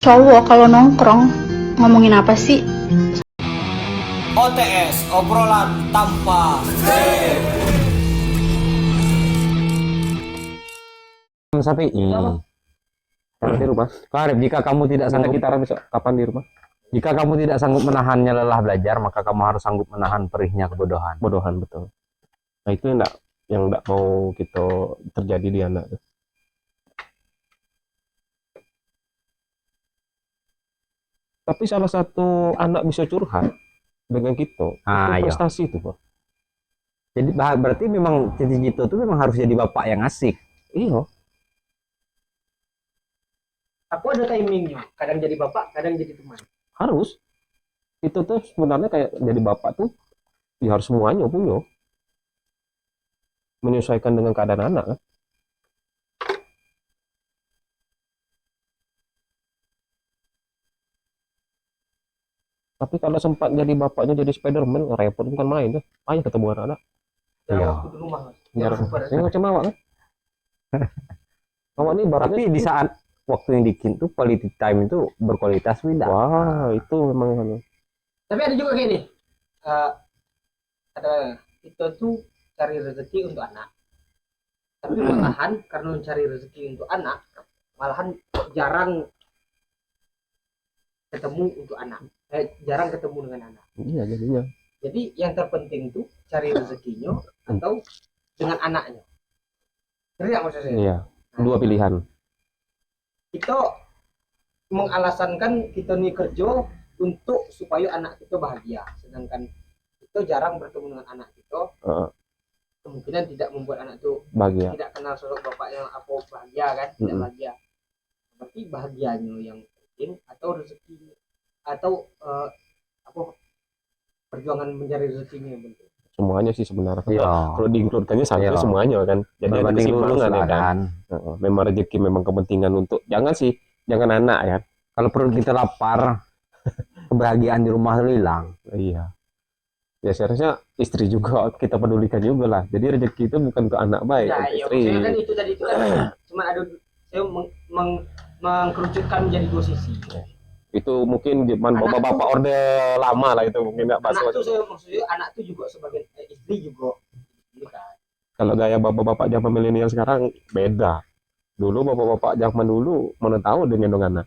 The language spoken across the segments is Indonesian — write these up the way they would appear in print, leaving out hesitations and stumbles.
cowok kalau nongkrong ngomongin apa sih? OTS, obrolan tanpa Sampai ini Di rumah. Karib, jika kamu tidak Kita sanggup gitaran besok. Kapan di rumah? jika kamu tidak sanggup menahannya lelah belajar, maka kamu harus sanggup menahan perihnya kebodohan. Bodohan betul. Nah itu yang enggak mau kita terjadi di anak. Tapi salah satu anak bisa curhat dengan kita, itu Iya. prestasi itu, Pak. Jadi berarti memang cita-cita itu memang harus jadi bapak yang asik. Iya, Aku ada timingnya, kadang jadi bapak, kadang jadi teman. harus. Itu tuh sebenarnya kayak jadi bapak tuh ya harus semuanya punya. Menyesuaikan dengan keadaan anak kan. Tapi kalau sempat jadi bapaknya jadi Spiderman, repot bukan main tuh. Ayo ketemu anak-anak. Iya. Waktu di rumah, Mas. Jarang. super. Ini macam awak kan? Awak nih baratnya Tapi di saat waktu yang dikit tuh quality time itu berkualitas beda. wah, itu memang anu. Tapi ada juga kayak ini. Ada kita tuh cari rezeki untuk anak. Tapi malahan karena mencari rezeki untuk anak, malahan jarang ketemu untuk anak. Jarang ketemu dengan anak. Iya jadinya. Jadi yang terpenting tuh cari rezekinya atau dengan anaknya. Ngerti nggak maksud saya? Iya, dua pilihan. Kita mengalasankan kita nih kerja untuk supaya anak kita bahagia, sedangkan kita jarang bertemu dengan anak kita, Heeh. kemungkinan tidak membuat anak itu Bahagia. tidak kenal sosok bapak yang apa bahagia kan, tidak Mm-mm. bahagia. Berarti bahagianya yang penting atau rezeki atau apa perjuangan mencari rezekinya yang penting. Semuanya sih sebenarnya. Iya. Kalau diinkludkannya seharusnya Iya. semuanya kan. Jadi ada Berbanding lurus kesimbangan lah ya kan. kan. Heeh. Memang rezeki memang kepentingan untuk jangan anak ya. Kalau perut kita lapar, kebahagiaan di rumah itu hilang. Iya. Ya seharusnya istri juga kita pedulikan juga lah. Jadi rezeki itu bukan ke anak baik, Nah, untuk ya istri. maksudnya kan itu tadi itu kan cuma ada saya mengkerucutkan menjadi dua sisi. Itu mungkin zaman Anak bapak-bapak orde lama lah itu mungkin nggak Anak masuk. tuh saya maksudnya anak tuh juga sebagai istri juga. Gitu kan. Kalau gaya bapak-bapak zaman milenial sekarang beda. Dulu bapak-bapak zaman dulu mana tahu dia gendong anak.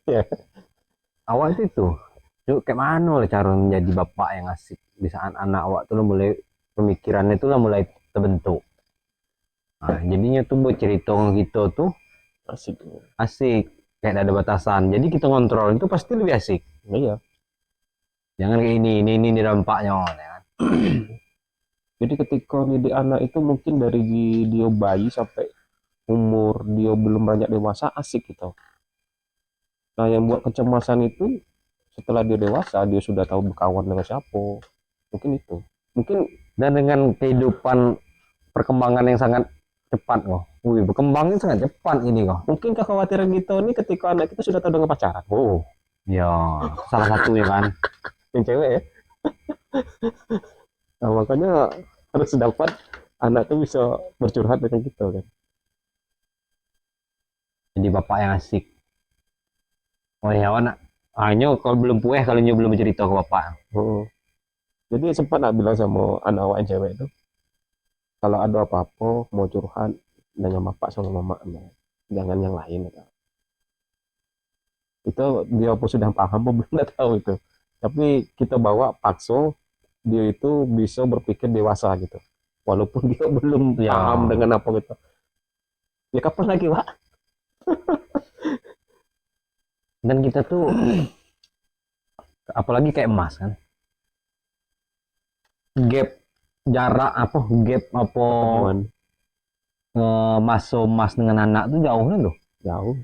Ya. Awal itu yuk kayak mana lah cara menjadi bapak yang asik di saat anak awak tuh lah mulai pemikirannya tuh lah mulai terbentuk. Nah, jadinya tuh buat cerita gitu tuh Asik. asik, kayak ada batasan. Jadi kita kontrol itu pasti lebih asik. Iya. Jangan kayak ini dampaknya ya kan. Jadi ketika didik anak itu mungkin dari dia bayi sampai umur dia belum banyak dewasa asik gitu. Nah yang buat kecemasan itu setelah dia dewasa dia sudah tahu berkawan dengan siapa. Mungkin itu. Mungkin Dan dengan kehidupan perkembangan yang sangat cepat kok. Wih, berkembangnya sangat cepat ini kok. mungkin kekhawatiran kita ini ketika anak kita sudah tahu dengan pacaran. Oh, Ya, salah satunya kan. yang cewek ya. Nah, makanya harus dapat anak tuh bisa bercurhat dengan kita kan. Jadi bapak yang asik. Oh ya, anak. Hanya kalau belum puas kalau nyo belum cerita ke bapak. Oh. Jadi sempat nak bilang sama anak awak yang cewek itu, kalau ada apa-apa mau curhat dengan bapak sama mama, jangan yang lain. Kata. Itu dia pun sudah paham, pun belum nggak tahu itu. Tapi kita bawa paksa dia itu bisa berpikir dewasa gitu, walaupun dia belum Ya. paham dengan apa gitu. Ya kapan lagi Pak? Dan kita tuh apalagi kayak emas kan. Gap jarak apa Pertemuan masuk emas dengan anak tuh jauh kan loh. jauh.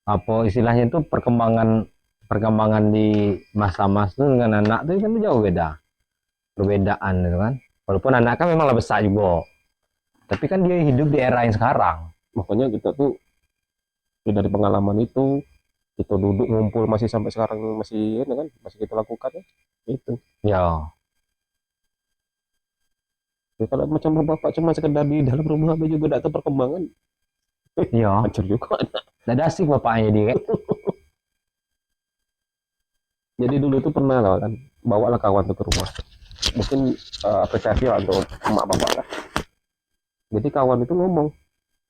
Apa istilahnya itu perkembangan di masa emas tuh dengan anak tuh kan jauh beda. Perbedaan gitu kan. Walaupun anak kan memang lah besar juga. Tapi kan dia hidup di era yang sekarang. Makanya kita tuh ya dari pengalaman itu kita duduk ngumpul masih sampai sekarang masih ini kan masih kita lakukan ya itu. Ya, Ya, kalau macam bapak cuma sekedar di dalam rumah aja juga tidak tahu perkembangan, ya. hancur juga. Nggak ada asik bapaknya dia kayak. Jadi dulu tuh pernah lah kan, bawa lah kawan tuh ke rumah. Mungkin apresiasi lah untuk emak bapak lah. Jadi kawan itu ngomong,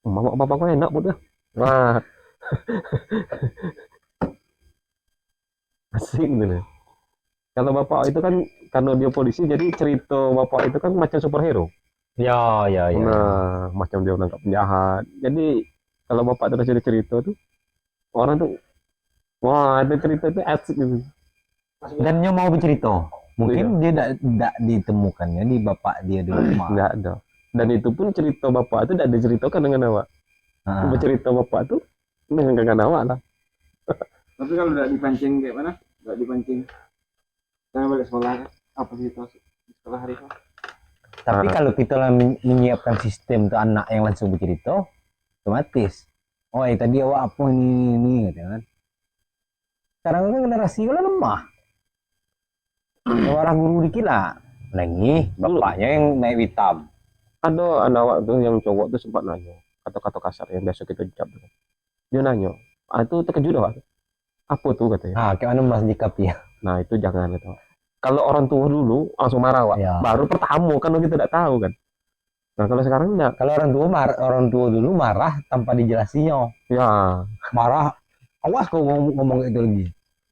emak bapak kok enak buat. Wah, asik gitu. Kalau bapak itu kan karena dia polisi, jadi cerita bapak itu kan macam superhero. Ya, ya, ya. Nah, macam dia menangkap penjahat. Jadi kalau bapak terus cerita tuh, orang tuh, wah itu cerita itu asik gitu. Dan dia mau bercerita. Iya. Mungkin dia tidak ditemukannya di bapak dia di rumah. Nggak ada. Dan itu pun cerita bapak itu tidak diceritakan dengan awak. Ah. Bercerita bapak tuh dengan awak lah. Tapi kalau udah dipancing kayak mana? Udah dipancing. Saya balik sekolah kan? Apa sih itu di sekolah hari itu? Tapi kalau kita lah menyiapkan sistem tuh anak yang langsung bercerita, otomatis. Oh, tadi awak apa ini gitu kan. Sekarang kan generasi kalau lemah. Orang guru dikit lah. Lagi bapaknya yang naik hitam. Ada anak awak tuh yang cowok tuh sempat nanya kata-kata kasar yang biasa kita ucap tuh. Dia nanya, itu terkejut dah. Apa tuh katanya? Ah, kayak mana mas jikap ya? Nah itu jangan gitu. Kalau orang tua dulu langsung marah Wak. Ya. Baru pertama kan kita tidak tahu kan. Nah kalau sekarang enggak. Kalau orang tua dulu marah tanpa dijelasinnya. Ya. Marah, awas kau ngomong itu lagi.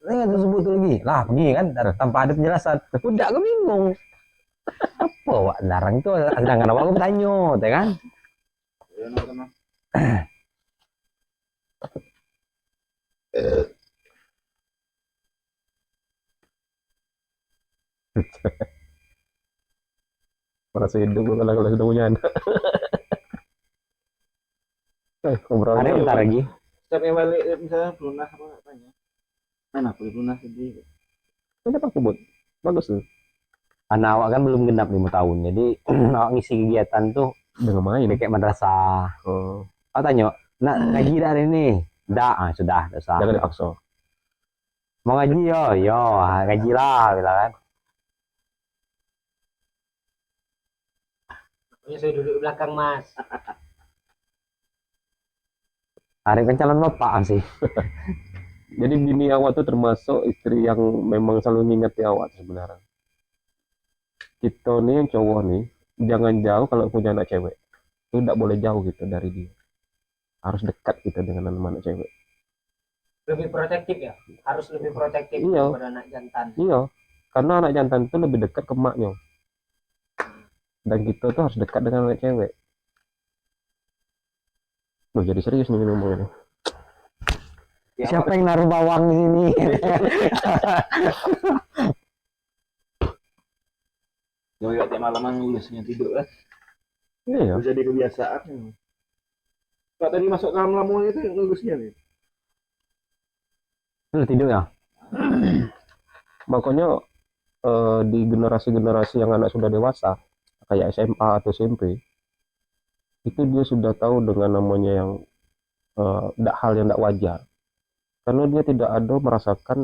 Nggak sebut itu lagi. Lah pergi kan tanpa ada penjelasan. Udah aku bingung. Apa Wak larang itu? Sedangkan awak aku bertanya, ya kan? Ya, no. Merasa hidup kalau sudah punya anak. Ngobrol Ada bentar lagi. Setiap yang balik misalnya lunas apa tanya. Mana aku lunas jadi. kenapa aku buat? Bagus tuh. Karena awak kan belum genap 5 tahun. Jadi awak ngisi kegiatan tuh Dengan main. kayak madrasah. Oh, Awak tanya, nak ngaji dah hari ini? Dah, sudah, dosa. jangan dipaksa. Mau ngaji yo, ngaji lah, bilang kan. Pokoknya saya duduk di belakang mas. Arif kan calon bapak sih. Jadi bini awak tuh termasuk istri yang memang selalu ngingeti awak sebenarnya. Kita nih yang cowok nih, jangan jauh kalau punya anak cewek. Itu tidak boleh jauh gitu dari dia. Harus dekat kita dengan anak cewek. Lebih protektif ya, harus lebih protektif Iya. daripada anak jantan. Iya, karena anak jantan itu lebih dekat ke emaknya. Dan kita tuh harus dekat dengan anak cewek. Loh, jadi serius nih ngomongnya. Siapa yang naruh bawang di sini? Jadi tiap malaman ngulusnya tidur lah. Iya. Udah jadi kebiasaan. Kalau tadi masuk ke dalam lamun itu ngulusnya nih. Lu tidur ya? Makanya di generasi-generasi yang anak sudah dewasa, kayak SMA atau SMP, itu dia sudah tahu dengan namanya yang hal yang tidak wajar. Karena dia tidak ada merasakan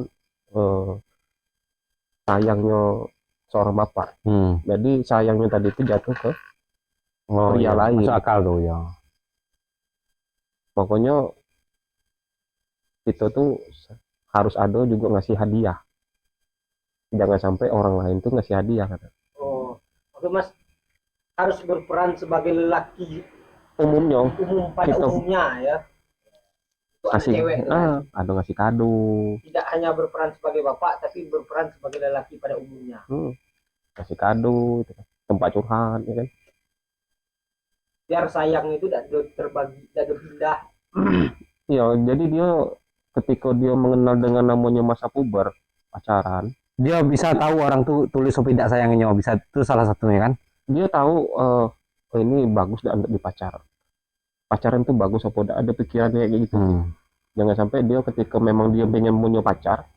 sayangnya seorang bapak. Jadi sayangnya tadi itu jatuh ke pria lain. Masuk akal tuh ya. Makanya kita tuh harus ada juga ngasih hadiah. Jangan sampai orang lain tuh ngasih hadiah kata. Oh, oke mas, harus berperan sebagai lelaki Umumnya umum pada Kita- umumnya ya. Untuk anak kasih cewek itu kan. ada ngasih kado, Tidak hanya berperan sebagai bapak, tapi berperan sebagai lelaki pada umumnya. kasih kado, gitu kan. Tempat curhat, ya kan? Biar sayang itu tidak terbagi, tidak pindah. Iya, jadi dia ketika dia mengenal dengan namanya masa puber, pacaran, Dia bisa tahu orang tuh tulis atau tidak sayangnya, bisa itu salah satunya kan? dia tahu oh, ini bagus dah untuk dipacar. Pacaran tuh bagus apa udah ada pikirannya kayak gitu. Jangan sampai dia ketika memang dia pengen punya pacar,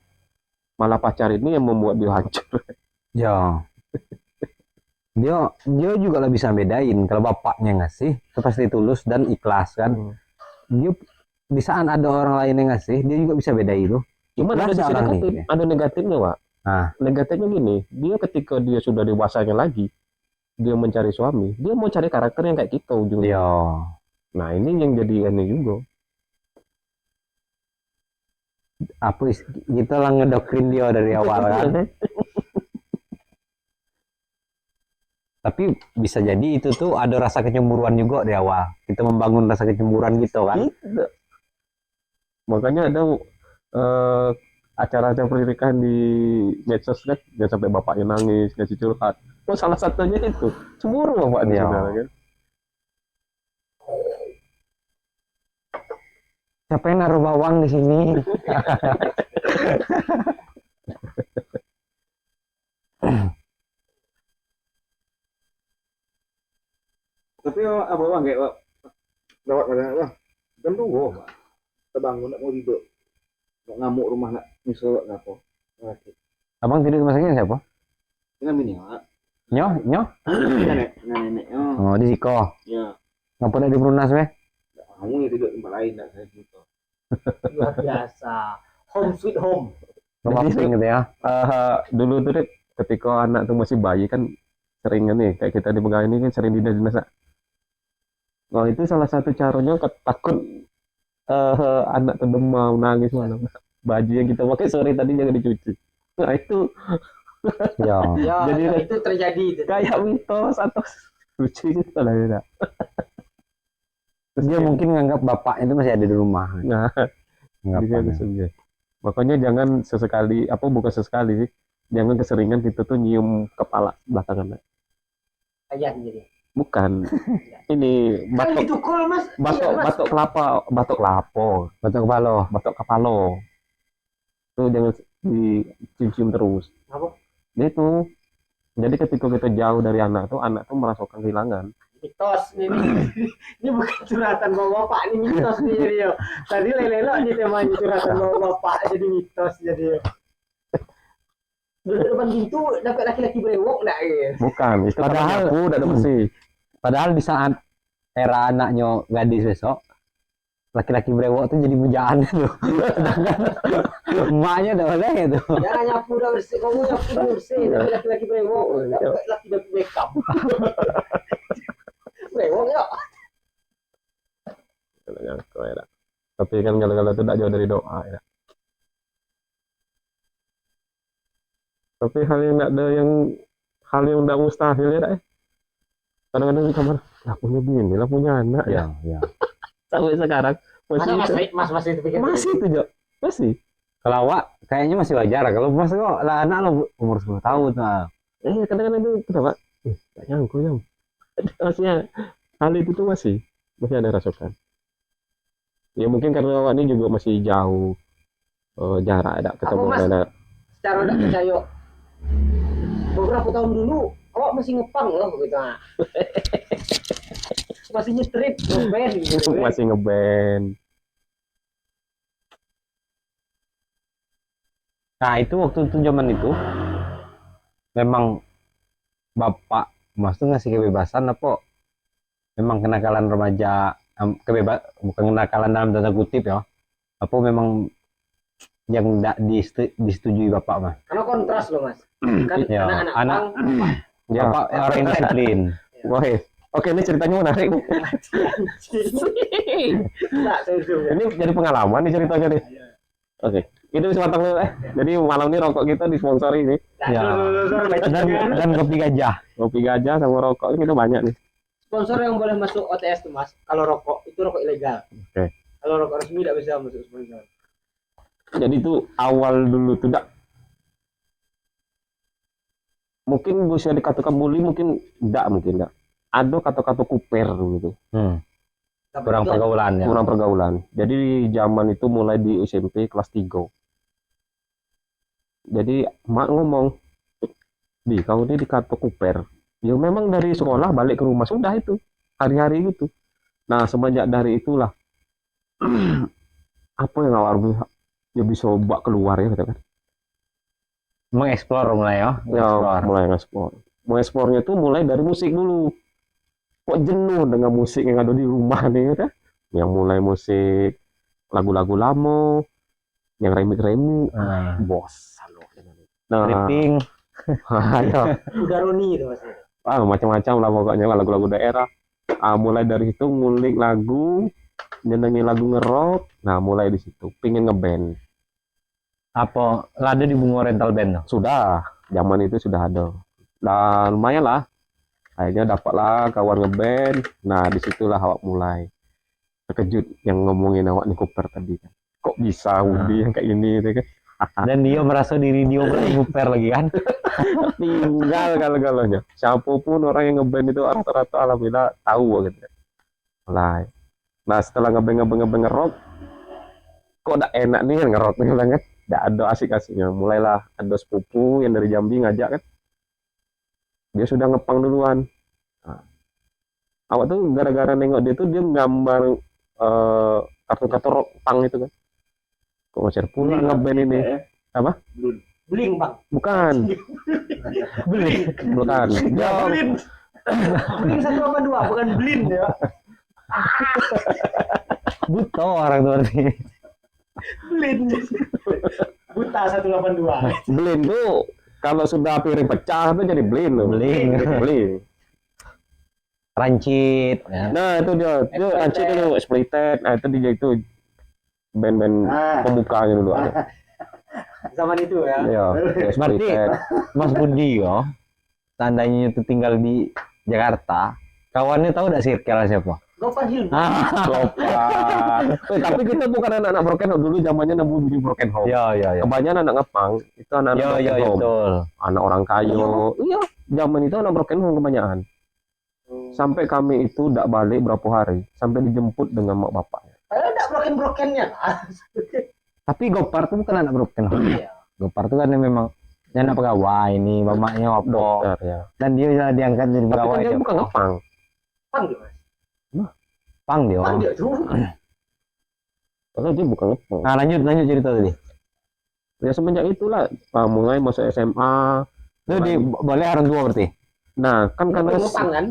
malah pacar ini yang membuat dia hancur. Ya. Dia juga lah bisa bedain kalau bapaknya ngasih itu pasti tulus dan ikhlas kan. Dia di saat ada orang lain yang ngasih, dia juga bisa bedain itu. Cuma ada Ikhlas sisi orang negatif, nih. ada negatifnya, Pak. Nah. Negatifnya gini, dia ketika dia sudah dewasanya lagi, dia mencari suami, dia mau cari karakter yang kayak kita ujungnya. Iya. Nah, ini yang jadi aneh juga. kita lah ngedoktrin dia dari awal kan. Tapi bisa jadi itu tuh ada rasa kecemburuan juga di awal. Kita membangun rasa kecemburuan gitu kan. Gitu. Makanya ada acara-acara pernikahan di medsos kan, jangan sampai bapaknya nangis, ngasih curhat. Oh, salah satunya itu cemburu bapaknya, Iya. saudara kan. Siapa yang naruh bawang di sini? Tapi abang kayak lewat kadang bang jam 2 Pak. Kita bangun nak mau tidur nak ngamuk rumah nak nyusul nak apa lagi Abang tidur rumah sakit siapa? dengan bini Pak. Nyoh, nyoh. Nenek Oh, di Siko. ya Ngapa nak di Brunas weh? kamu ya tidur tempat lain nak saya gitu. Luar biasa. Home sweet home. Rumah pink gitu ya. Dulu tuh Dek, ketika anak tuh masih bayi kan sering kan nih kayak kita di Megah ini kan sering dinas. Nah itu salah satu caranya takut anak tuh demam nangis malam. Baju yang kita pakai sore tadi jangan dicuci. Nah itu Ya. Ya, Jadi ya, itu terjadi itu. kayak mitos atau suci gitu lah ya. Terus Dia mungkin nganggap bapak itu masih ada di rumah. nah bisa Anggapannya. bisa. Makanya jangan sesekali bukan sesekali sih. Jangan keseringan kita tuh nyium kepala belakangan. Ayan jadi. Bukan. Ini Kan batok gitu kol mas. Iya, Mas. batok kelapa, batok lapo, Batuk kepala. batok kapalo. Tuh jangan dicium-cium terus. Apa? Dia itu. Jadi ketika kita jauh dari anak tuh merasakan kehilangan. Mitos ini. Ini bukan curhatan bapak ini mitos nih jadi yo. Tadi lelelo ini temanya curhatan bapak jadi mitos jadi yo. Duduk depan pintu dapat laki-laki brewok enggak ya? Bukan, itu Padahal- aku udah ada bersih. Padahal di saat era anaknya gadis besok, laki-laki brewok tuh jadi pujaan tuh. Sedangkan emaknya udah boleh itu. Jangan nyapu udah bersih, kamu nyapu udah bersih, tapi laki-laki brewok, laki-laki udah makeup. Brewok ya. Tapi kan kalau itu tidak jauh dari doa ya. Tapi hal yang tidak ada hal yang tidak mustahil ya Dak, ya. Kadang-kadang di kamar, lah punya bini, lah punya anak ya. Ya. Sampai sekarang masih Masa itu. mas itu pikir Masih itu, Jo. Masih. Kalau awak kayaknya masih wajar. Kalau mas kok lah anak lo umur 10 tahun nah. Kadang-kadang itu kenapa? Tak nyangkut ya. Maksudnya hal itu tuh masih ada rasakan. Ya mungkin karena awak ini juga masih jauh jarak ada ketemu Mas? anak. secara udah percaya. Beberapa tahun dulu awak masih ngepang loh gitu. Nah. Masih nyetrit, ngeband gitu. Masih ngeband. Nah itu waktu itu zaman itu memang bapak mas tuh ngasih kebebasan apa memang kenakalan remaja bukan kenakalan dalam tanda kutip ya apa memang yang tidak disetujui bapak mas Karena kontras loh mas. Kan Ya, anak-anak anak- pang, Ya. bapak orang yang disiplin. Wah. Oke, ini ceritanya menarik nih. Enggak, saya zoom ya. Ini jadi pengalaman nih ceritanya nih. Oke. Itu sebatang dulu Jadi malam ini rokok kita disponsori nih. Ya. Dan kopi gajah. Kopi gajah sama rokok ini kita banyak nih. Sponsor yang boleh masuk OTS tuh mas, kalau rokok itu rokok ilegal. Oke. Kalau rokok resmi tidak bisa masuk sponsor. Jadi itu awal dulu tuh mungkin bisa dikatakan bully, mungkin enggak. Ada kata-kata kuper gitu. Kurang pergaulan ya. Kurang pergaulan. Jadi zaman itu mulai di SMP kelas 3. Jadi mak ngomong, "Di, kau ini dikata kuper." Ya memang dari sekolah balik ke rumah sudah itu. Hari-hari gitu. Nah, semenjak dari itulah apa yang awal ya bisa bak keluar ya katakan. Mengeksplor mulai ya. Ya, Mengeksplor. mulai ngeksplor. Mengeksplornya itu mulai dari musik dulu. Kok jenuh dengan musik yang ada di rumah nih kan? Yang mulai musik lagu-lagu lama, yang remix-remix, bosan loh. Nah, Tripping. ya, Udah Roni itu mas. macam-macam lah pokoknya lagu-lagu daerah. Mulai dari situ ngulik lagu, nyenengin lagu ngerok. Nah, mulai di situ, pingin ngeband. Apa lada di bunga rental band tuh? Sudah, zaman itu sudah ada. Dan lumayan lah. Akhirnya dapatlah kawan ngeband. Nah, disitulah awak mulai terkejut yang ngomongin awak nih Cooper tadi kan. Kok bisa Woody yang kayak gini gitu kan. Dan dia merasa diri dia paling super lagi kan? Tinggal kalau-kalanya. Siapapun orang yang ngeband itu rata-rata alhamdulillah tahu gitu. Mulai. Nah, setelah ngeband ngerok, kok udah enak nih kan ngerok nih bilang kan. Nggak ada asik-asiknya. Mulailah ada sepupu yang dari Jambi ngajak kan. Dia sudah ngepang duluan. Nah, awak tuh gara-gara nengok dia tuh dia gambar kartun-kartun rock pang itu kan. Kok ngajar pula ngeband ini. Apa? Bling bang. Bukan. Bukan. Dia Blin. Bling 182 bukan blin ya. Buta orang tuh berarti. Blin. Buta 182. Blin tuh kalau sudah piring pecah tuh jadi blin loh. Bling. Blin. Rancit. Ya. Nah itu dia Ancit dulu Exploited. Nah itu dia itu band-band pembukanya dulu ada. Zaman itu ya. Ya, Berarti Exploited. Mas Budi yo, tandanya itu tinggal di Jakarta. Kawannya tahu nggak circle siapa? Gofan Hilman. Lopat. Tapi kita bukan anak-anak broken home dulu zamannya nabu bunyi broken home. Ya. Kebanyakan anak ngepang itu anak-anak broken home. Betul. Anak orang kayu. Iya, zaman itu anak broken home kebanyakan. Sampai kami itu tidak balik berapa hari, sampai dijemput dengan mak bapaknya. Ada broken-brokennya lah. Tapi Gopar tuh bukan anak broken home. Gopar tuh kan memang dia anak pegawai ini, mamanya apa. Dokter ya. Dan dia jadi diangkat jadi Tapi pegawai kan dia dia. bukan ngepang. Pang dia mas. Pang dia. Pang dia tuh. Karena dia bukan ngepang. Nah lanjut cerita tadi. Ya semenjak itulah mulai masuk SMA. Itu boleh orang tua berarti. Nah kan karena Belum ngepang kan?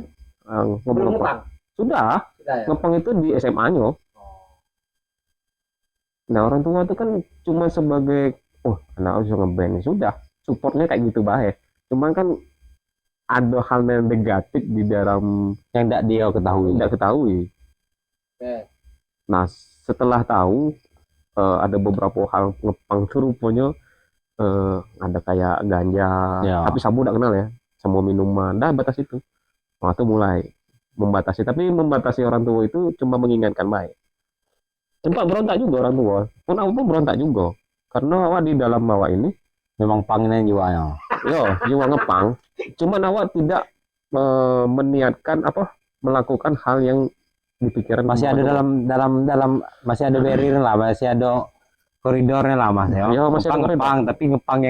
Belum ngomong ngepang. sudah Sudah ya. ngepang itu di SMA-nya. Nah orang tua itu kan cuma sebagai anak bisa ngeband sudah supportnya kayak gitu baik. Cuman kan ada hal yang negatif di dalam Yang tidak dia ketahui. tidak ketahui. Oke. Nah setelah tahu ada beberapa hal ngepang tuh rupanya ada kayak ganja, Ya. tapi sabu tidak kenal ya, semua minuman, dah batas itu. Nah itu mulai membatasi, tapi membatasi orang tua itu cuma mengingatkan baik. Sempat berontak juga orang tua, pun aku pun berontak juga, karena awak di dalam awak ini, Memang pangnya jiwanya. jiwa ngepang, cuman awak tidak meniatkan melakukan hal yang dipikiran Masih ada dalam masih ada barrier lah, masih ada koridornya lah Mas ya. Ya, masih ada koridor. Ngepang tapi ngepang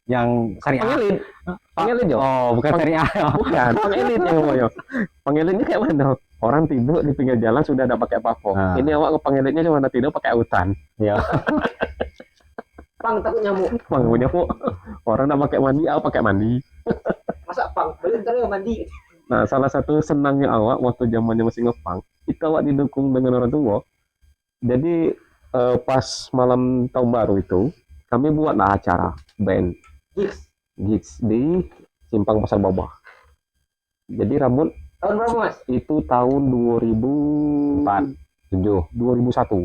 yang syariah. Pengelit jo. Oh, bukan syariah. Bukan, pengelit yang ngomongnya. Pengelit ini kayak mana? Orang tidur di pinggir jalan sudah ada pakai apa-apa. Nah. Ini awak pengelitnya cuma tidur pakai autan. Ya. Pang takut nyamuk. Bangunnya kok orang nak pakai mandi, awak pakai mandi. Masa pang? Balik ntar ya mandi. Nah, salah satu senangnya awak waktu zamannya masih ngepang, itu awak didukung dengan orang tua. Jadi pas malam tahun baru itu, kami buatlah acara band gigs di Simpang Pasar Bawah. Jadi rambut Tahun berapa mas? itu tahun 2004, 2001.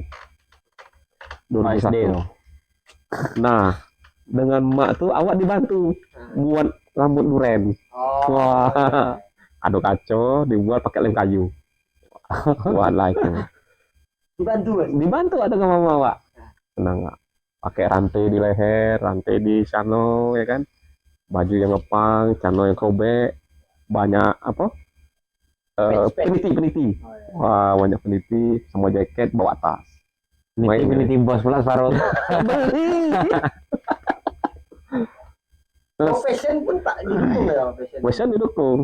2001. SD no. Nah, dengan mak tuh awak dibantu buat rambut duren. Oh. Wah, aduk kaco dibuat pakai lem kayu. Buat lah itu. Dibantu mas. Dibantu ada sama mama awak. Senang nggak? Pakai rantai di leher, rantai di cano ya kan. Baju yang ngepang, cano yang kobek, banyak peniti. Oh, ya. Wah, banyak peniti, semua jaket bawa tas. Ini bos pula separuh. Beli. Oh, fashion pun tak didukung ya fashion. Western didukung.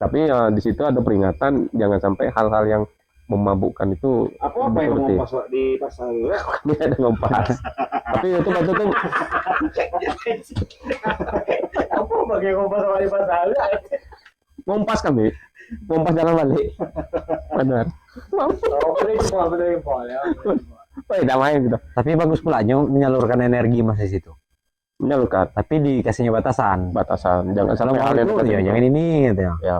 Tapi ya di situ ada peringatan jangan sampai hal-hal yang memabukkan itu Apa yang mau pas di pasar? dia ada ngompas. Tapi itu baju tuh Apa pakai kompas sama di pasar? ngompas kami. Ngompas jalan balik. Benar. Oh, bener impor ya. Oh, tidak main gitu. Tapi bagus pula menyalurkan energi Mas di situ. Menyalurkan Tapi dikasihnya batasan. batasan. Jangan sampai hal yang Kalau itu ya negatif. jangan ini gitu ya. Ya.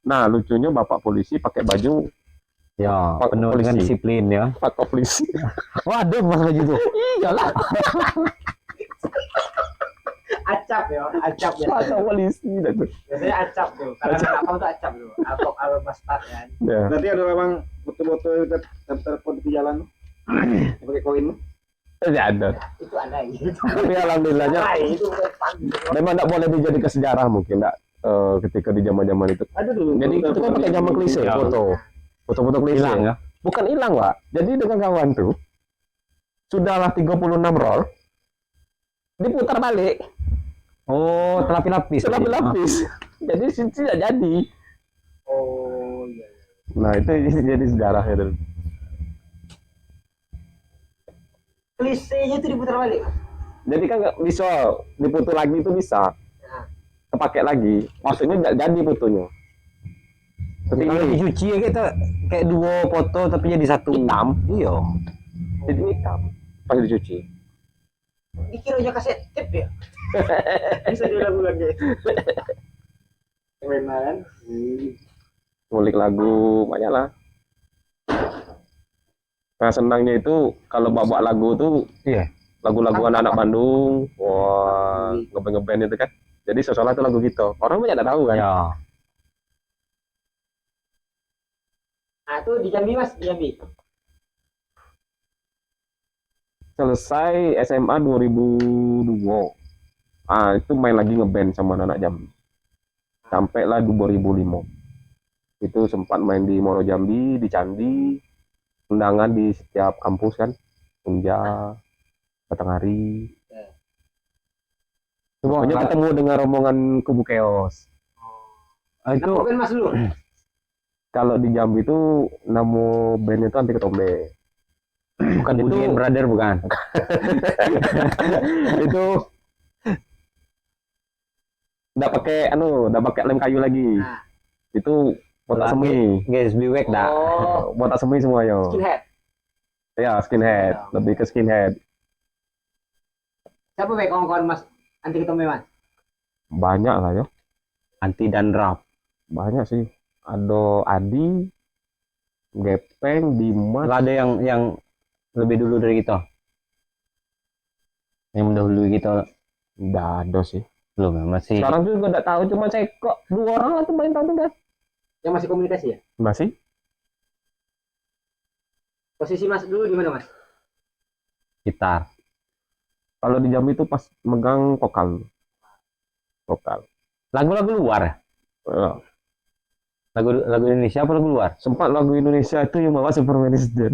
Nah, lucunya Bapak polisi pakai baju Ya, Pak penuh dengan polisi. disiplin ya. Pak polisi. Waduh, mas baju tuh. Iyalah, Acap ya, acap ya. Pak polisi dah tuh. Biasanya acap tuh. Karena anak kamu tuh acap tuh. Alpok albastat kan. Ya. Berarti ada memang foto-foto telepon di jalan pakai koin. Tidak ada. Itu ada gitu. Tapi alhamdulillahnya Nah, itu bukan pagi. memang tidak boleh dijadikan sejarah mungkin enggak ketika di zaman-zaman itu. Ada dulu. Jadi itu kan pakai zaman klise Ya. foto klise. Hilang ya. Bukan hilang, Pak. Jadi dengan kawan tuh sudahlah 36 roll diputar balik, Oh, terlapis-lapis. sudah berlapis. Jadi tidak jadi. Oh iya. Nah, itu jadi sejarahnya dulu. Klisenya itu diputar balik. Jadi kan nggak bisa diputar lagi itu bisa. Nah, Kepakai lagi. Maksudnya nggak jadi fotonya. Tapi kalau dicuci ya kita kayak dua foto tapi jadi satu. Hitam. Iya. Jadi hitam pas dicuci. dikira aja kaset tip ya. Bisa diulang-ulang gitu. Keren kan? Ngulik lagu banyak lah. Nah, senangnya itu kalau bawa lagu tuh Iya. lagu-lagu anak-anak Bandung, wah ngeband-ngeband itu kan. Jadi seolah itu lagu gitu. Orang banyak tak tahu kan. Ya. Nah, itu di Jambi Mas, di Jambi. Selesai SMA 2002. Ah, itu main lagi ngeband sama anak Jambi. Sampailah 2005. Itu sempat main di Moro Jambi, di Candi, undangan di setiap kampus kan. Unja, Batanghari. Pokoknya ketemu dengan rombongan Kubu Keos. Ah, itu Nah, Mas dulu. Kalau di Jambi itu nama band itu Anti Ketombe. bukan Budian Brother bukan. Itu enggak pakai lem kayu lagi. Nah. Itu botak semi. Guys, biwek dah. Oh, Botak semi semuanya. skinhead. Ya, skinhead, lebih ke skinhead. Siapa baik kawan-kawan Mas anti ketemu Mas? Banyak lah ya. Anti dan rap. Banyak sih. Ada Adi, Gepeng, Dimas. Lah ada yang lebih dulu dari kita. Yang mendahului kita Nggak ada sih. belum ya, masih. Sekarang juga nggak tahu, cuma saya kok 2 orang lah tuh main tahun kan. Yang masih komunikasi ya? Masih? Posisi Mas dulu di mana Mas? Gitar. Kalau di Jambi itu pas megang vokal. Vokal. Lagu-lagu luar. Ya. Lagu Indonesia apa lagu luar? Sempat lagu Indonesia itu yang bawa Superman is Dead.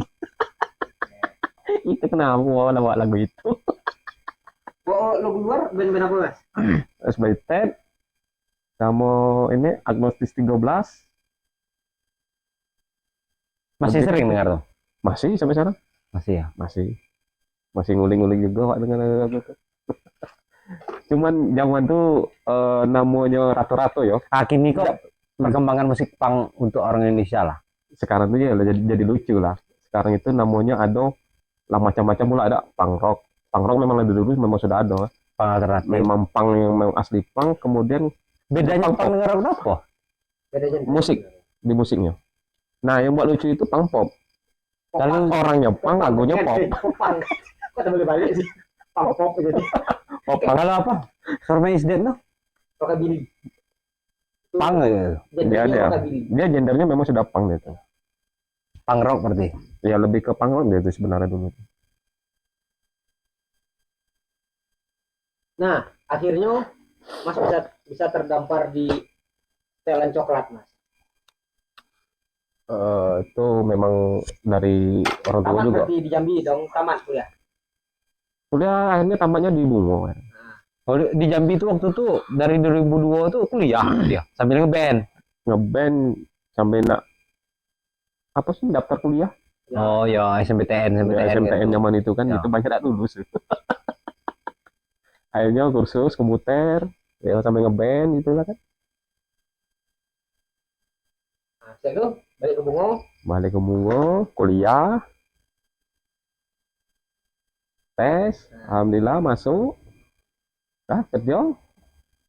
Itu kenapa bawa lagu itu? Oh, lagu luar band-band apa Mas? S by Ted sama ini Agnostis 13 Masih Lebih- sering dengar tuh? masih sampai sekarang Masih ya. masih nguling-nguling juga Pak dengan lagu itu. Cuman zaman tuh namanya Ratu-Ratu ya. Kini kok perkembangan musik punk untuk orang Indonesia lah. Sekarang tuh ya jadi lucu lah. Sekarang itu namanya ada lah macam-macam pula, ada punk rock. Punk rock memang dari dulu memang sudah ada. Punk alternatif. Memang punk yang memang asli punk, kemudian Bedanya punk punk dengan rock apa? Bedanya musik di musiknya. Nah, yang buat lucu itu punk pop. Kalau orangnya punk, lagunya pop. Popang. Kok tak boleh balik sih? Pop jadi. Pop punk. Kalau apa? Superman is Dead no? Rockabilly. Punk gitu. Dia ada. Rockabilly. Dia gendernya memang sudah punk gitu. Punk rock berarti. Ya lebih ke punk rock dia itu sebenarnya dulu. Nah, akhirnya Mas bisa terdampar di setelan coklat Mas. Itu memang dari orang tua Tamat juga. berarti di Jambi dong, tamat kuliah. Kuliah akhirnya tamatnya di Bungo. Kan. Oh, di Jambi tuh waktu tuh dari 2002 tuh kuliah dia sambil ngeband. Ngeband sampai nak apa sih daftar kuliah? Oh ya, SMPTN SMPTN gitu. zaman itu kan Ya. itu banyak tak lulus. Akhirnya kursus komputer, ya sampai ngeband gitu lah kan. Nah, setelah itu balik ke Bungo. Balik ke Bungo, kuliah, tes, alhamdulillah masuk, kerja,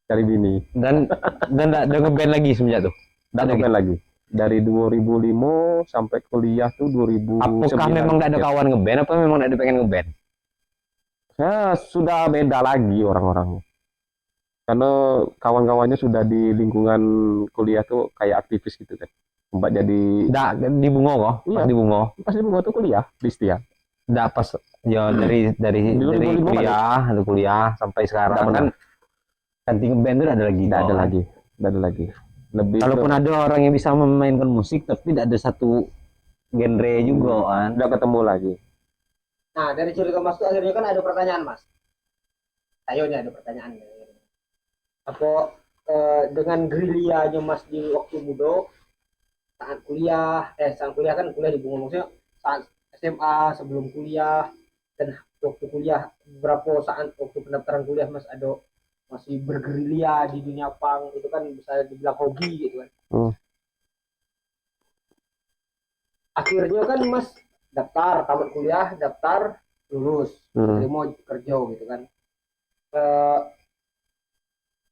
cari bini, Dan nggak ada ngeband lagi semenjak tuh. dan Ada ngeband lagi. Dari 2005 sampai kuliah tuh 2009. Apakah memang tidak ada kawan ngeband apa memang tidak ada pengen ngeband? Saya sudah beda lagi orang-orangnya. Karena kawan-kawannya sudah di lingkungan kuliah tuh kayak aktivis gitu kan. Mbak jadi Tidak di Bungo kok, Iya. pas di Bungo. pas di bunga tuh kuliah di Setia. Tidak pas ya dari Dulu dari 2005 kuliah sampai sekarang Nggak kan ganti ngeband itu tidak ada lagi. Tidak ada kok. lagi. Tidak ada lagi. Lebih Kalaupun ada orang yang bisa memainkan musik tapi tidak ada satu genre juga kan. tidak ketemu lagi. Nah, dari cerita Mas itu akhirnya kan ada pertanyaan, Mas. Ayo nih ada pertanyaan. Apa dengan gerilyanya Mas di waktu muda, saat kuliah kan kuliah di Bungo, maksudnya saat SMA sebelum kuliah dan waktu kuliah, beberapa saat waktu pendaftaran kuliah Mas ada masih bergerilya di dunia punk, itu kan bisa dibilang hobi gitu kan. Akhirnya kan Mas daftar, tamat kuliah, daftar, lulus, mau kerja gitu kan.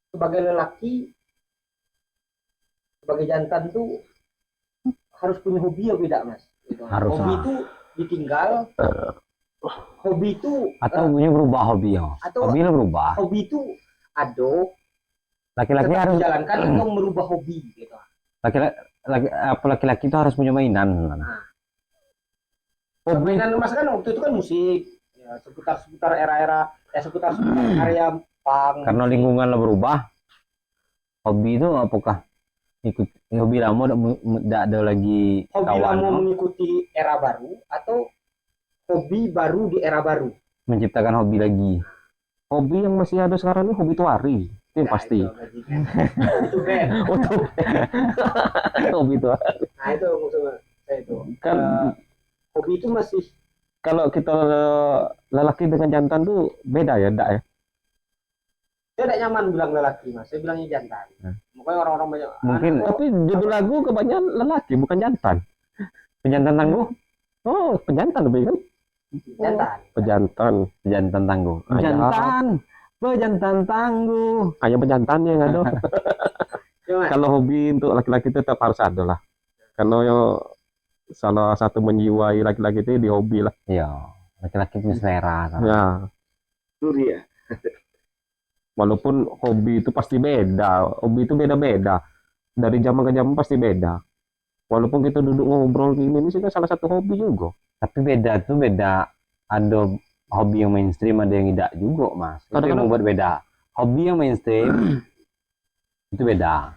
Sebagai lelaki, sebagai jantan tuh harus punya hobi ya beda Mas. Gitu. Harus Hobi lah. itu ditinggal, hobi itu Atau punya berubah hobi ya. atau Hobinya berubah. hobi itu ada Laki-laki tetap harus dijalankan atau merubah hobi gitu. laki-laki itu harus punya mainan sebenarnya. Hobi Permainan Mas kan waktu itu kan musik, ya, seputar era-era, seputar karya punk. karena lingkungan lah berubah. Hobi itu apakah ikut hobi lama tidak ada lagi Hobi kawan lama mengikuti era baru atau hobi baru di era baru. menciptakan hobi lagi. Hobi yang masih ada sekarang ini hobi tuari. Itu yang pasti. Itu band. Hobi tuari. Nah itu maksudnya saya itu. Kan Hobi itu masih kalau kita lelaki dengan jantan tuh beda ya, enggak ya? saya tidak nyaman bilang lelaki Mas, saya bilangnya jantan. Makanya orang-orang banyak. Mungkin Tapi judul lagu kebanyakan lelaki bukan jantan. pejantan tangguh, Oh, pejantan lebih kan? jantan. Pejantan. pejantan tangguh, Ayah. pejantan tangguh. Hanya pejantan yang ada. Cuma Kalau hobi untuk laki-laki tetap harus ada lah. Karena yo, salah satu menjiwai laki-laki itu di hobi lah. Iya, laki-laki punya selera. Kan? Ya, Suri ya. walaupun hobi itu pasti beda. Hobi itu beda-beda. Dari zaman ke zaman pasti beda. Walaupun kita duduk ngobrol gini, ini sih kan salah satu hobi juga. Tapi beda tuh beda. Ada hobi yang mainstream, ada yang tidak juga, Mas. Itu yang Kadang-kadang- membuat beda. Hobi yang mainstream itu beda.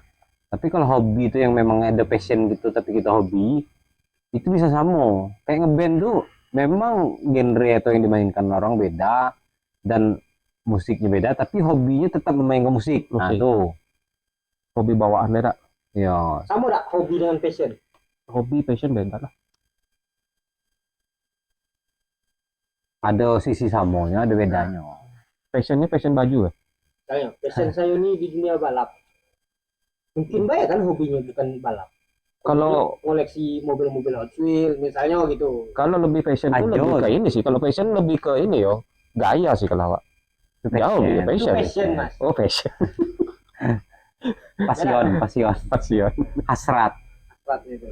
Tapi kalau hobi itu yang memang ada passion gitu, tapi kita hobi, itu bisa sama. Kayak ngeband tuh, memang genre atau yang dimainkan orang beda dan musiknya beda, tapi hobinya tetap memainkan musik. Nah Musik. tuh, Hobi bawaannya dak. ya sama enggak hobi dengan passion? Hobi passion beda lah. ada sisi samanya, ada bedanya. Passionnya passion baju ya. Misalnya, passion saya ini di dunia balap. Mungkin banyak kan hobinya bukan balap. Kalau Koleksi mobil-mobil Hot Wheels misalnya gitu. kalau lebih passion tuh Lanjut. lebih ke ini sih. Kalau passion lebih ke ini yo. Gaya sih kalau awak. Itu Jauh passion. ya Itu passion. passion Mas. Oh passion. Pasion, pasion, Passion. hasrat. Gitu.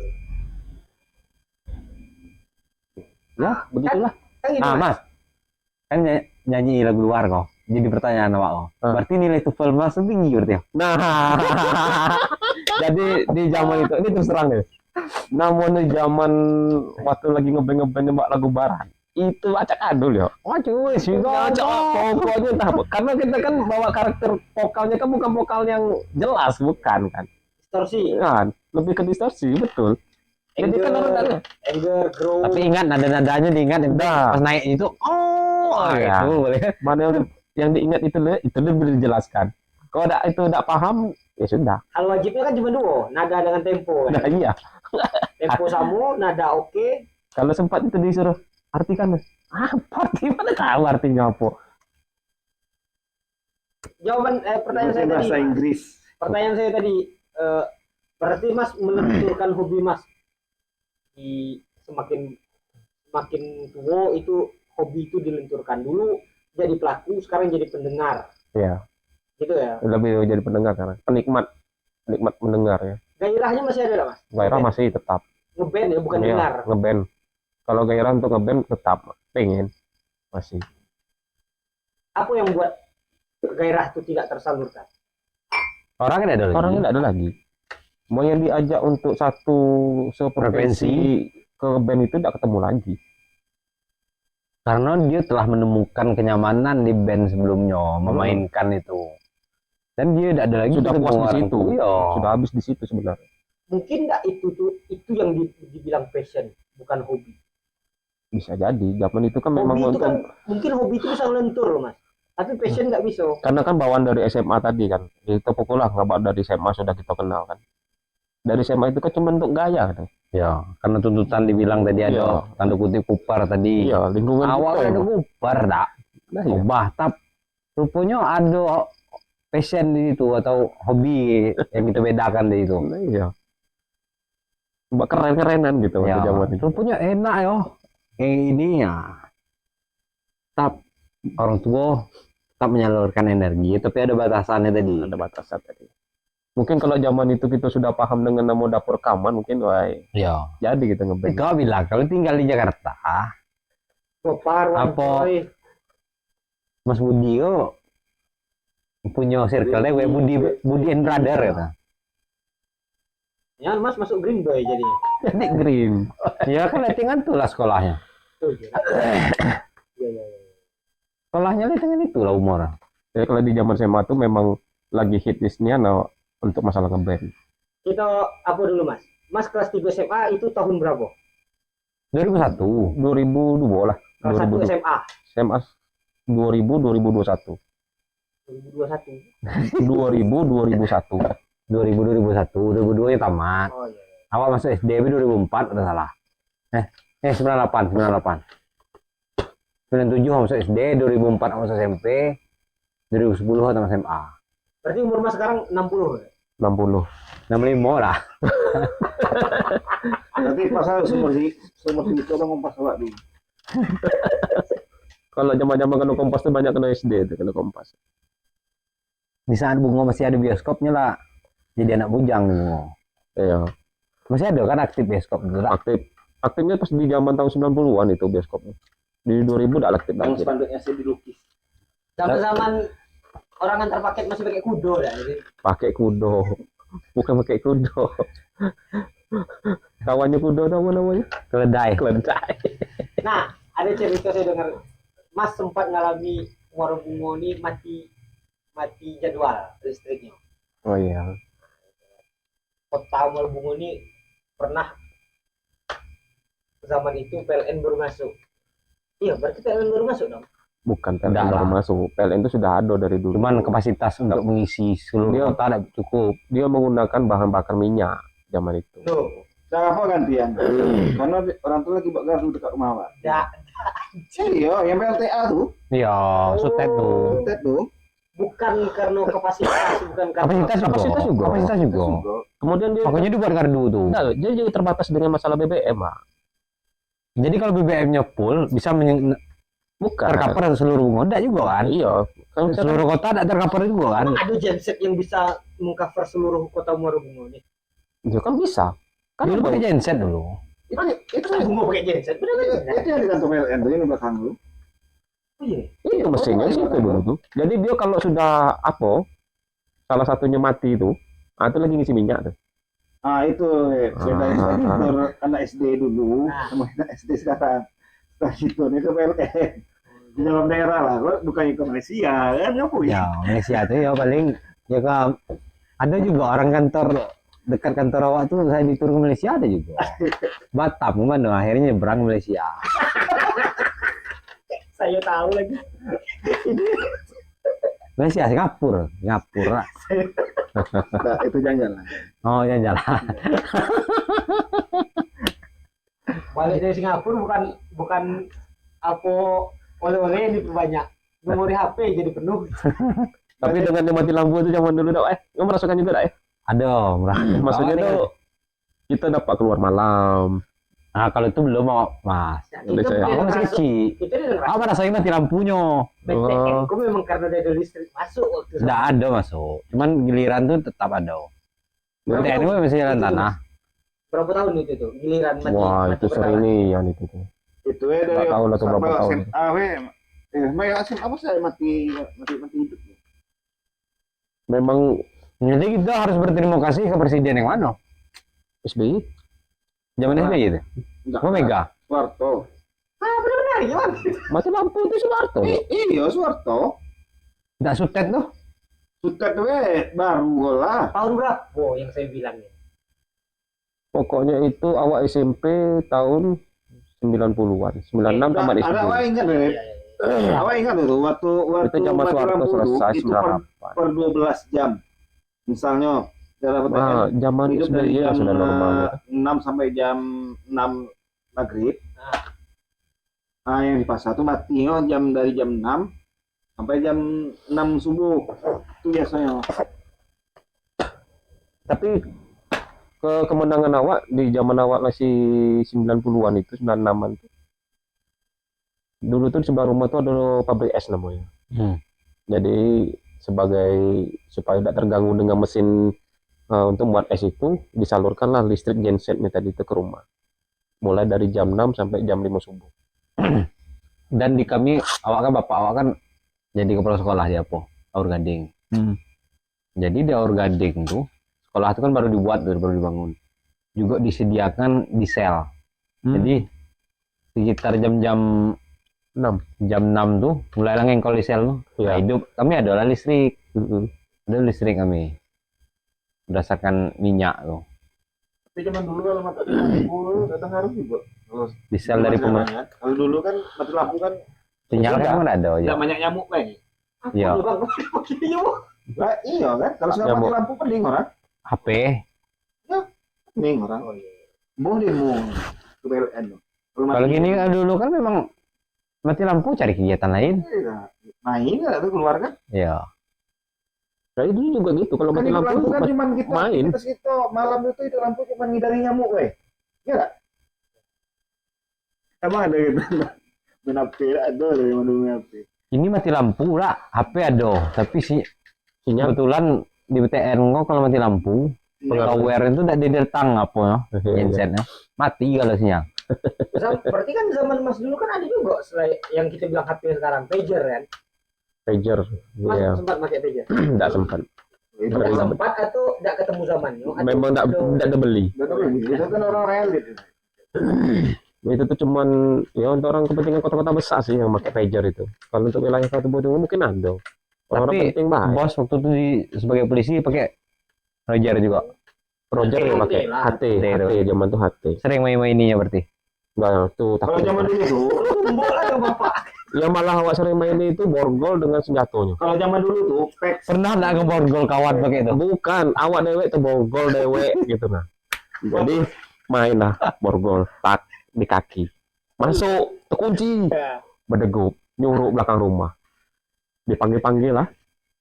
Ya begitulah. Kan gini, Ah, Mas. Mas, kan nyanyi lagu luar kok. Jadi pertanyaan awak kok. Ah. Berarti nilai TOEFL Mas itu tinggi berarti ya? Nah, jadi di zaman itu ini terus terang deh. Namun di zaman waktu lagi ngeband mbak lagu barat itu acak adul ya. Oh, cuy, sih Acak pokoknya entah apa. Karena kita kan bawa karakter vokalnya kan bukan vokal yang jelas, bukan kan? Distorsi, Kan lebih ke distorsi betul. Jadi kan orang anger, grow. Tapi ingat nada-nadanya diingat Nah. pas naik itu. Oh, Ya. itu boleh. mana yang diingat itu lebih dijelaskan. Kalau itu tidak paham ya sudah. Hal wajibnya kan cuma dua, nada dengan tempo. Nah iya. Tempo sama, nada oke. Kalau sempat itu disuruh artikan apa arti mana tahu artinya apa. Jawaban pertanyaan saya tadi. Bahasa Mas. Inggris. Pertanyaan saya tadi, berarti Mas melenturkan hobi Mas di semakin tua itu hobi itu dilenturkan dulu jadi pelaku, sekarang jadi pendengar, Iya. gitu ya. Lebih jadi pendengar karena penikmat mendengar ya. Gairahnya masih ada nggak, Mas? Gairah masih tetap. Ngeband ya, bukan Iya, dengar. ngeband. Kalau gairah untuk ngeband tetap pengen masih. Apa yang buat gairah itu tidak tersalurkan? Orangnya ada lagi. Orangnya nggak ada lagi. Mau yang diajak untuk satu seprovinsi ke band itu nggak ketemu lagi. Karena dia telah menemukan kenyamanan di band sebelumnya, memainkan itu. Dan dia tidak ada lagi Sudah ketemu puas di orang situ. tuh. Iya. Sudah habis di situ sebenarnya. Mungkin nggak itu yang dibilang passion, bukan hobi. Bisa jadi. Zaman itu kan memang Hobi itu untuk kan mungkin hobi itu bisa ngelentur loh, Mas. Tapi passion nggak bisa. karena kan bawaan dari SMA tadi kan. Itu pokoknya nggak bawa dari SMA sudah kita kenal kan. Dari SMA itu kan cuma untuk gaya kan. Ya, karena tuntutan dibilang tadi ada Iya. tanda kutip kupar tadi. Iya, lingkungan Awalnya ada kita. kupar, dak. Nah, iya. Bahtap. Rupanya ada passion di situ atau hobi yang kita bedakan di itu. Nah, iya. Mbak keren-kerenan gitu Ya, waktu zaman itu. rupanya enak yo. Kayak ini ya. Tetap orang tua tetap menyalurkan energi, tapi ada batasannya tadi. Ada batasan tadi. Mungkin kalau zaman itu kita sudah paham dengan nama dapur rekaman, mungkin wah Ya. jadi kita ngeband. Kau bilang kalau tinggal di Jakarta, Gopar, Apa? Wantoy. Mas Budi yo punya circle-nya gue Budi and Brother ya. Ya, Mas masuk Green Boy jadinya. Jadi green. Ya kan lettingan tuh lah sekolahnya. Tuh, ya. Iya, iya, iya. Sekolahnya lettingan itu lah umur. Jadi kalau di zaman SMA tuh memang lagi hit listnya nah, untuk masalah ngeband. Kita apa dulu, Mas? Mas kelas 3 SMA itu tahun berapa? 2001. 2002 lah. Kelas 1 SMA. SMA 2000 2021. 2021. 2000 2001. 2000 2002 ya tamat. Oh iya. Awal masuk SDB 2004 udah salah. 98 masuk SD, 2004 masuk SMP, 2010 masuk SMA. Berarti umur Mas sekarang 60 ya? 60. 65 lah. Tapi pasal sumber hidup orang ngompas awak dulu. Kalau zaman-zaman kena Kompas tuh banyak kena SD tuh kena Kompas. Di saat Bungo masih ada bioskopnya lah. Jadi anak bujang nih Bungo. Iya, Masih ada kan aktif bioskop dulu lah. aktif. Aktifnya pas di zaman tahun 90-an itu bioskopnya. Di 2000 udah aktif Yang lagi. spanduknya saya dilukis. Zaman-zaman orang antar paket masih pakai kudo dah. Jadi. Pakai kudo. Bukan pakai kudo. Kawannya kudo tahu namanya? Keledai. Keledai. Nah, ada cerita saya dengar Mas sempat ngalami Muara Bungo ini mati jadwal listriknya. Oh iya. Kota Muara Bungo ini pernah zaman itu PLN baru masuk. Iya, berarti PLN baru masuk dong. Bukan PLN Udah baru lah. masuk. PLN itu sudah ada dari dulu. Cuman kapasitas untuk mengisi seluruh Dia- kota tidak cukup. Dia menggunakan bahan bakar minyak zaman itu. Tuh, Cara apa gantian? Karena orang tua lagi buat gardu dekat rumah awak. ya, Iya, yang PLTA tuh. Iya, sutet tuh. Tet tuh. bukan karena kapasitas, bukan karena Kapasitas juga. Kapasitas juga. Kemudian dia Makanya dibuat gardu tuh. Nah, dia jadi terbatas dengan masalah BBM, Pak. Jadi kalau BBM-nya full bisa Bukan. tercover seluruh Bungo. Enggak juga kan? Iya. Kan kita- Seluruh kota tidak tercover juga kan? ada genset yang bisa mengcover seluruh kota Muara Bungo ini. ya kan bisa. Kan Dulu pakai genset dulu. Itu Kan Bungo pakai genset, bener kan? itu yang di kantor PLN tuh yang di belakang lu. Oh iya. itu mesinnya sih itu dulu tuh. Jadi dia kalau sudah apa salah satunya mati itu, itu lagi ngisi minyak tuh. Ah itu beda anak SD dulu Nah. sama anak SD sekarang. Setelah itu nih ke PLN di dalam daerah lah, lo bukannya ke Malaysia kan ngapu ya? Ya, Malaysia tuh ya paling ya kan ada juga orang kantor dekat kantor awak tuh saya diturun ke Malaysia ada juga. Batam mana akhirnya nyebrang ke Malaysia. Saya tahu lagi. Malaysia Singapura. Nah, itu jangan-jangan. Oh ya jalan. Balik dari Singapura bukan apa oleh-oleh yang diperbanyak. Memori HP jadi penuh. Tapi dengan dia mati lampu itu zaman dulu dah, nggak merasakan juga dah ya. Ada merasa. Maksudnya Oh, tuh kita dapat keluar malam. Nah, kalau itu belum mau Mas. Udah saya- Aku masih kecil. Kita udah ngerasa Aku rasain mati lampunya. BTN. Kok memang karena ada listrik masuk waktu Tidak ada masuk. Cuman giliran tuh tetap ada. BTN itu masih jalan tanah. Berapa tahun itu tuh giliran mati? Wah, mati itu sering pertama. nih yang itu tuh. Itu ya dari Nggak tahu lah tuh berapa sampai tahun. SMA we. May asim apa saya mati hidup. Memang Jadi kita harus berterima kasih ke presiden yang mana? SBY Zaman SBY itu. Enggak. Oh Mega. Soeharto. Ah benar gimana? mati lampu itu Soeharto. Iya Soeharto. Tidak sutet tuh. Sutet we baru lah. Tahun berapa? Oh yang saya bilang ya. Pokoknya itu awak SMP tahun 90-an, 96 tamat SD. Ada awak ingat deh. Iya, iya, iya. Awak ingat tuh waktu Itu zaman mati Soeharto lampu tuh, selesai itu per 98. 12 jam. Misalnya dalam Nah, zaman hidup dari SBY ya jam sudah normal. 6 sampai jam 6 maghrib. Nah, yang di pasar tuh mati dari jam 6 sampai jam 6 subuh. Itu biasanya. Tapi kemenangan awak di zaman awak masih 90-an itu 96-an tuh. Dulu tuh di sebelah rumah tuh ada pabrik es namanya. Jadi sebagai supaya tidak terganggu dengan mesin untuk membuat es itu disalurkanlah listrik gensetnya tadi itu ke rumah. Mulai dari jam 6 sampai jam 5 subuh. Dan di kami bapak awak kan jadi kepala sekolah ya po Aur Gading. Jadi di Aur Gading tuh sekolah itu kan baru dibuat baru dibangun. Juga disediakan di sel. Jadi sekitar jam 6 tuh mulai ngengkol di sel tuh. Ya. Nah, hidup kami adalah listrik. Mm-mm. Ada listrik kami. Berdasarkan minyak tuh. Tapi zaman dulu kalau mati lampu datang harus juga. Di sel dari pemerintah. Kalau dulu kan mati lampu kan Sinyal kan nggak ada ya. tidak banyak nyamuk kan. Iya. Lah iya kan. Kalau sekarang mati Nyamuk. lampu pening orang. HP. Pening orang. Mau demo ke PLN. Kalau gini kan dulu kan memang mati lampu cari kegiatan lain. main nggak tuh keluar kan? Ya. Nah itu juga gitu kalau Kan mati itu lampu lampu kan mas- cuma kita main. kita malam itu lampu cuma ngindari nyamuk weh. Iya nggak? Emang ada gitu. Main HP ada dari mana main HP. Ini mati lampu lah, HP ada, tapi sinyal. kebetulan di BTN kok kalau mati lampu, power itu tidak didatang apa ya, gensetnya mati kalau sinyal. Berarti kan zaman Mas dulu kan ada juga selain yang kita bilang HP sekarang pager kan? Pager. Mas Iya, sempat pakai pager? enggak sempat. Itu Tidak Iya. sempat atau tidak ketemu zamannya? Atau Memang enggak ada beli. itu kan orang realit itu. Itu tuh cuman ya untuk orang kepentingan kota-kota besar sih yang pakai pager itu. Kalau untuk wilayah satu Bodo mungkin ada. Orang Tapi penting banget. bos waktu itu sebagai polisi pakai Roger juga. Roger yang HT pakai lah. HT zaman tuh HT. Sering main-maininya berarti. Enggak tuh Kalau takut. zaman dulu tuh, tumbuk lah tuh bapak. Ya malah awak sering main itu borgol dengan senjatanya. kalau zaman dulu tuh, pek Pernah nggak ngeborgol kawan pakai itu? Bukan, awak dewek tuh borgol dewek gitu nah. Jadi main lah borgol tak di kaki. Masuk, terkunci. Ya. Berdegup, nyuruh belakang rumah. Dipanggil-panggil lah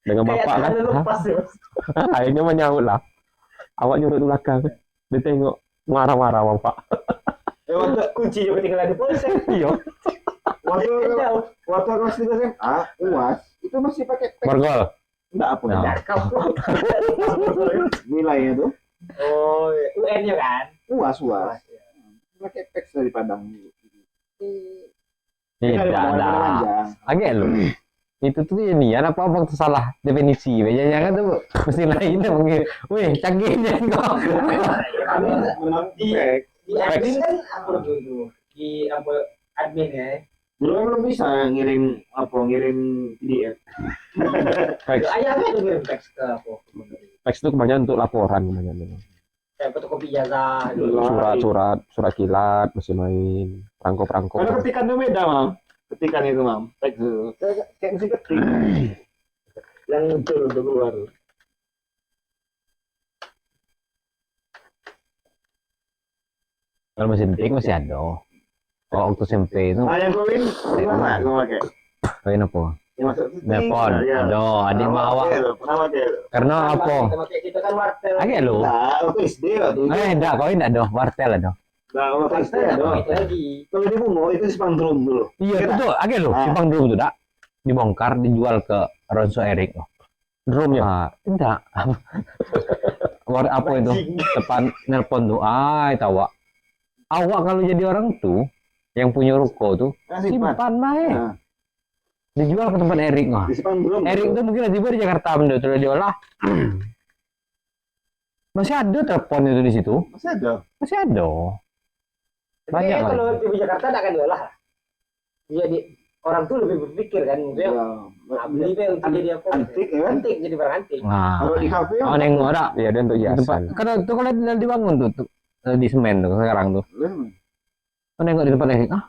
dengan Kayak bapak kan. tangannya lepas ya. Mas. Hah? Akhirnya menyaut lah. Awak nyuruh di belakang. Ditengok marah-marah bapak. waktu Kunci juga tinggal di polsek. Iya. waktu Jauh. waktu kelas 3 SMA, UAS itu masih pakai pek. Borgol. Enggak apa Nah. ya. Nilainya tuh Oh, UN-nya kan? UAS pakai pek dari Padang. Tidak ada. Agak lu. Itu tuh ini ya apa salah definisi. Biasanya kan tuh mesti lain tuh panggil. Wih, canggihnya kok. Memang Di- pek. Di admin kan apa dulu? Di apa admin ya? Dulu kan belum bisa ngirim PDF. Ayahnya tuh ngirim teks ke apa? Teks itu kebanyakan untuk laporan kebanyakan. Kayak fotokopi ijazah dulu. Surat kilat, mesin main, perangko-perangko. Karena ketikannya beda, Mam. Ketikan itu, Mam. Teks itu. Kayak mesin ketik. Yang muncul untuk keluar. Kalau mesin tik masih ada. Oh, waktu SMP itu Nah, yang kawin di mana kau pakai? kayak apa? Yang masuk ketik. Nelpon. Iya. Ada, adik Pernah mau awak. pakai lu, pernah pakai lu. Karena apa? Kita kan wartel. Agak lu. Nah, waktu SD waktu itu. Enggak, kau enggak ada wartel ada. Nah, waktu SD ada. Itu lagi. Kalau di Bungo itu simpang drum dulu. Iya, itu agak lu. Ah. Simpang drum itu dak. Dibongkar, dijual ke Ronso Erik. Drumnya. Ah, enggak. keluar apa itu depan nelpon tuh, tahu Wak. Awak kalau jadi orang tuh yang punya ruko tuh simpan baik. Nah. Dijual ke tempat Erik mah. Disimpan belum? Erik tuh mungkin tiba di Jakarta benda tuh diolah. Masih ada telepon itu di situ. Masih ada. Masih ada. Banyak Tapi lah. kalau di Jakarta tidak akan diolah. Jadi orang tuh lebih berpikir kan, maksudnya beli deh untuk jadi apa? Antik ya kan? Antik, jadi barang antik. Nah, Kalau di kafe oh nengok ada. Iya, dia untuk Di tempat. hiasan. Kalau tuh kalau dibangun tuh di semen tuh sekarang tuh. Oh nengok di tempat Erik. Oh,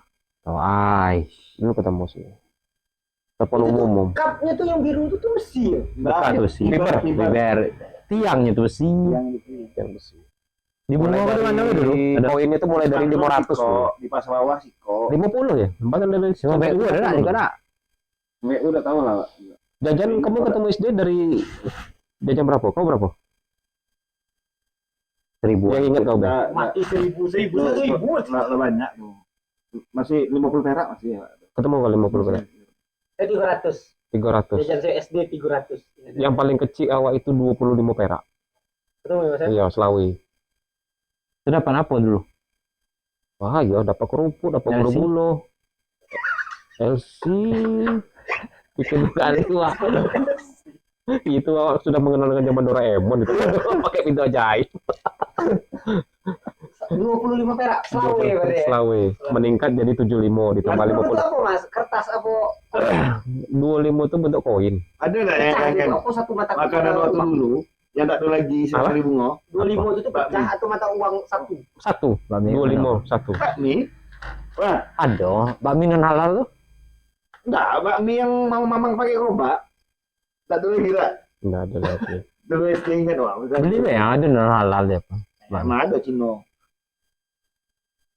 Dulu ketemu sih. Telepon umum. Cupnya tuh yang biru itu tuh besi ya. bukan tuh sih. Fiber. Tiangnya tuh sih. Yang besi. Di Bungo kan mana dulu? Ada Koinnya tuh mulai dari 500 tuh. Di pas bawah sih kok. 50 ya? Bahkan dari Cuma BU ada enggak? Juga ada. Udah tahu lah. Pak. Jajan kamu ketemu SD dari jajan berapa? Kau berapa? 1000. Yang ingat kau, Bang? Mati seribu. Lah banyak tuh. Masih 50 perak masih ya. Ketemu kali 50 berapa? 300. 300. Jajan saya SD 300. Yang paling kecil awak itu 25 perak. Betul ya, Mas? Iya, Selawi. Itu dapat apa dulu? Wah, ya dapat kerupuk, dapat LC. bulu-bulu. LC. Bikin kali tua. Itu awak sudah mengenal dengan zaman Doraemon itu. Pakai pintu ajaib. 25 perak. Selawe berarti ya. Selawi. Meningkat jadi 75 ditambah Dulu tuh 50. apa, Mas? Kertas apa? 25 itu bentuk koin. Ada enggak Pecah yang gitu. kan? Apa satu mata Makanan waktu dulu yang tak ada lagi Apa? 1.000 bunga. 25 itu tuh pecah atau mata uang satu? Satu. 25 satu. Nih. Wah, Ada. Bakmi non halal tuh. enggak, bakmi yang mamang pakai gerobak. Tak ada lagi tak. Enggak ada lagi. Dulu SD kan wah. Beli ya ada non halal ya, Pak. Mana ada Cino.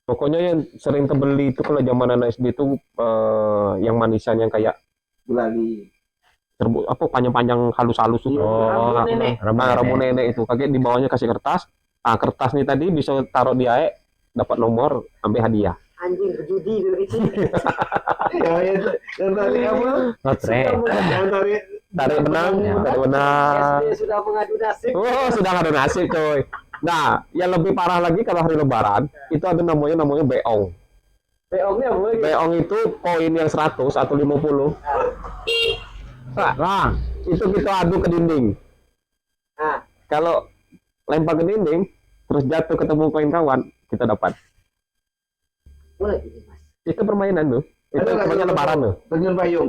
Pokoknya yang sering kebeli itu kalau zaman anak SD itu yang manisan yang kayak Gulali. apa panjang-panjang halus-halus itu. Rambut nenek. Rambut nenek itu. Kaget di bawahnya kasih kertas. Kertas nih tadi bisa taruh di AE, dapat nomor, ambil hadiah. Anjing kejudi dari kecil. Ya, yang tadi kamu. Lotre. Yang tadi Tarik benang, tarik benang. SD sudah mengadu nasib. Oh, sudah ada nasib, coy. Nah, yang lebih parah lagi kalau hari Lebaran, itu ada namanya beong. Beongnya apa lagi? Beong itu koin yang 100 atau 50. Nah, itu kita adu ke dinding. Ah, Kalau lempar ke dinding, terus jatuh ketemu koin kawan, kita dapat. boleh gini, Mas. Itu permainan tuh. Itu Ada nggak namanya kalau- Lebaran tuh. terjun payung.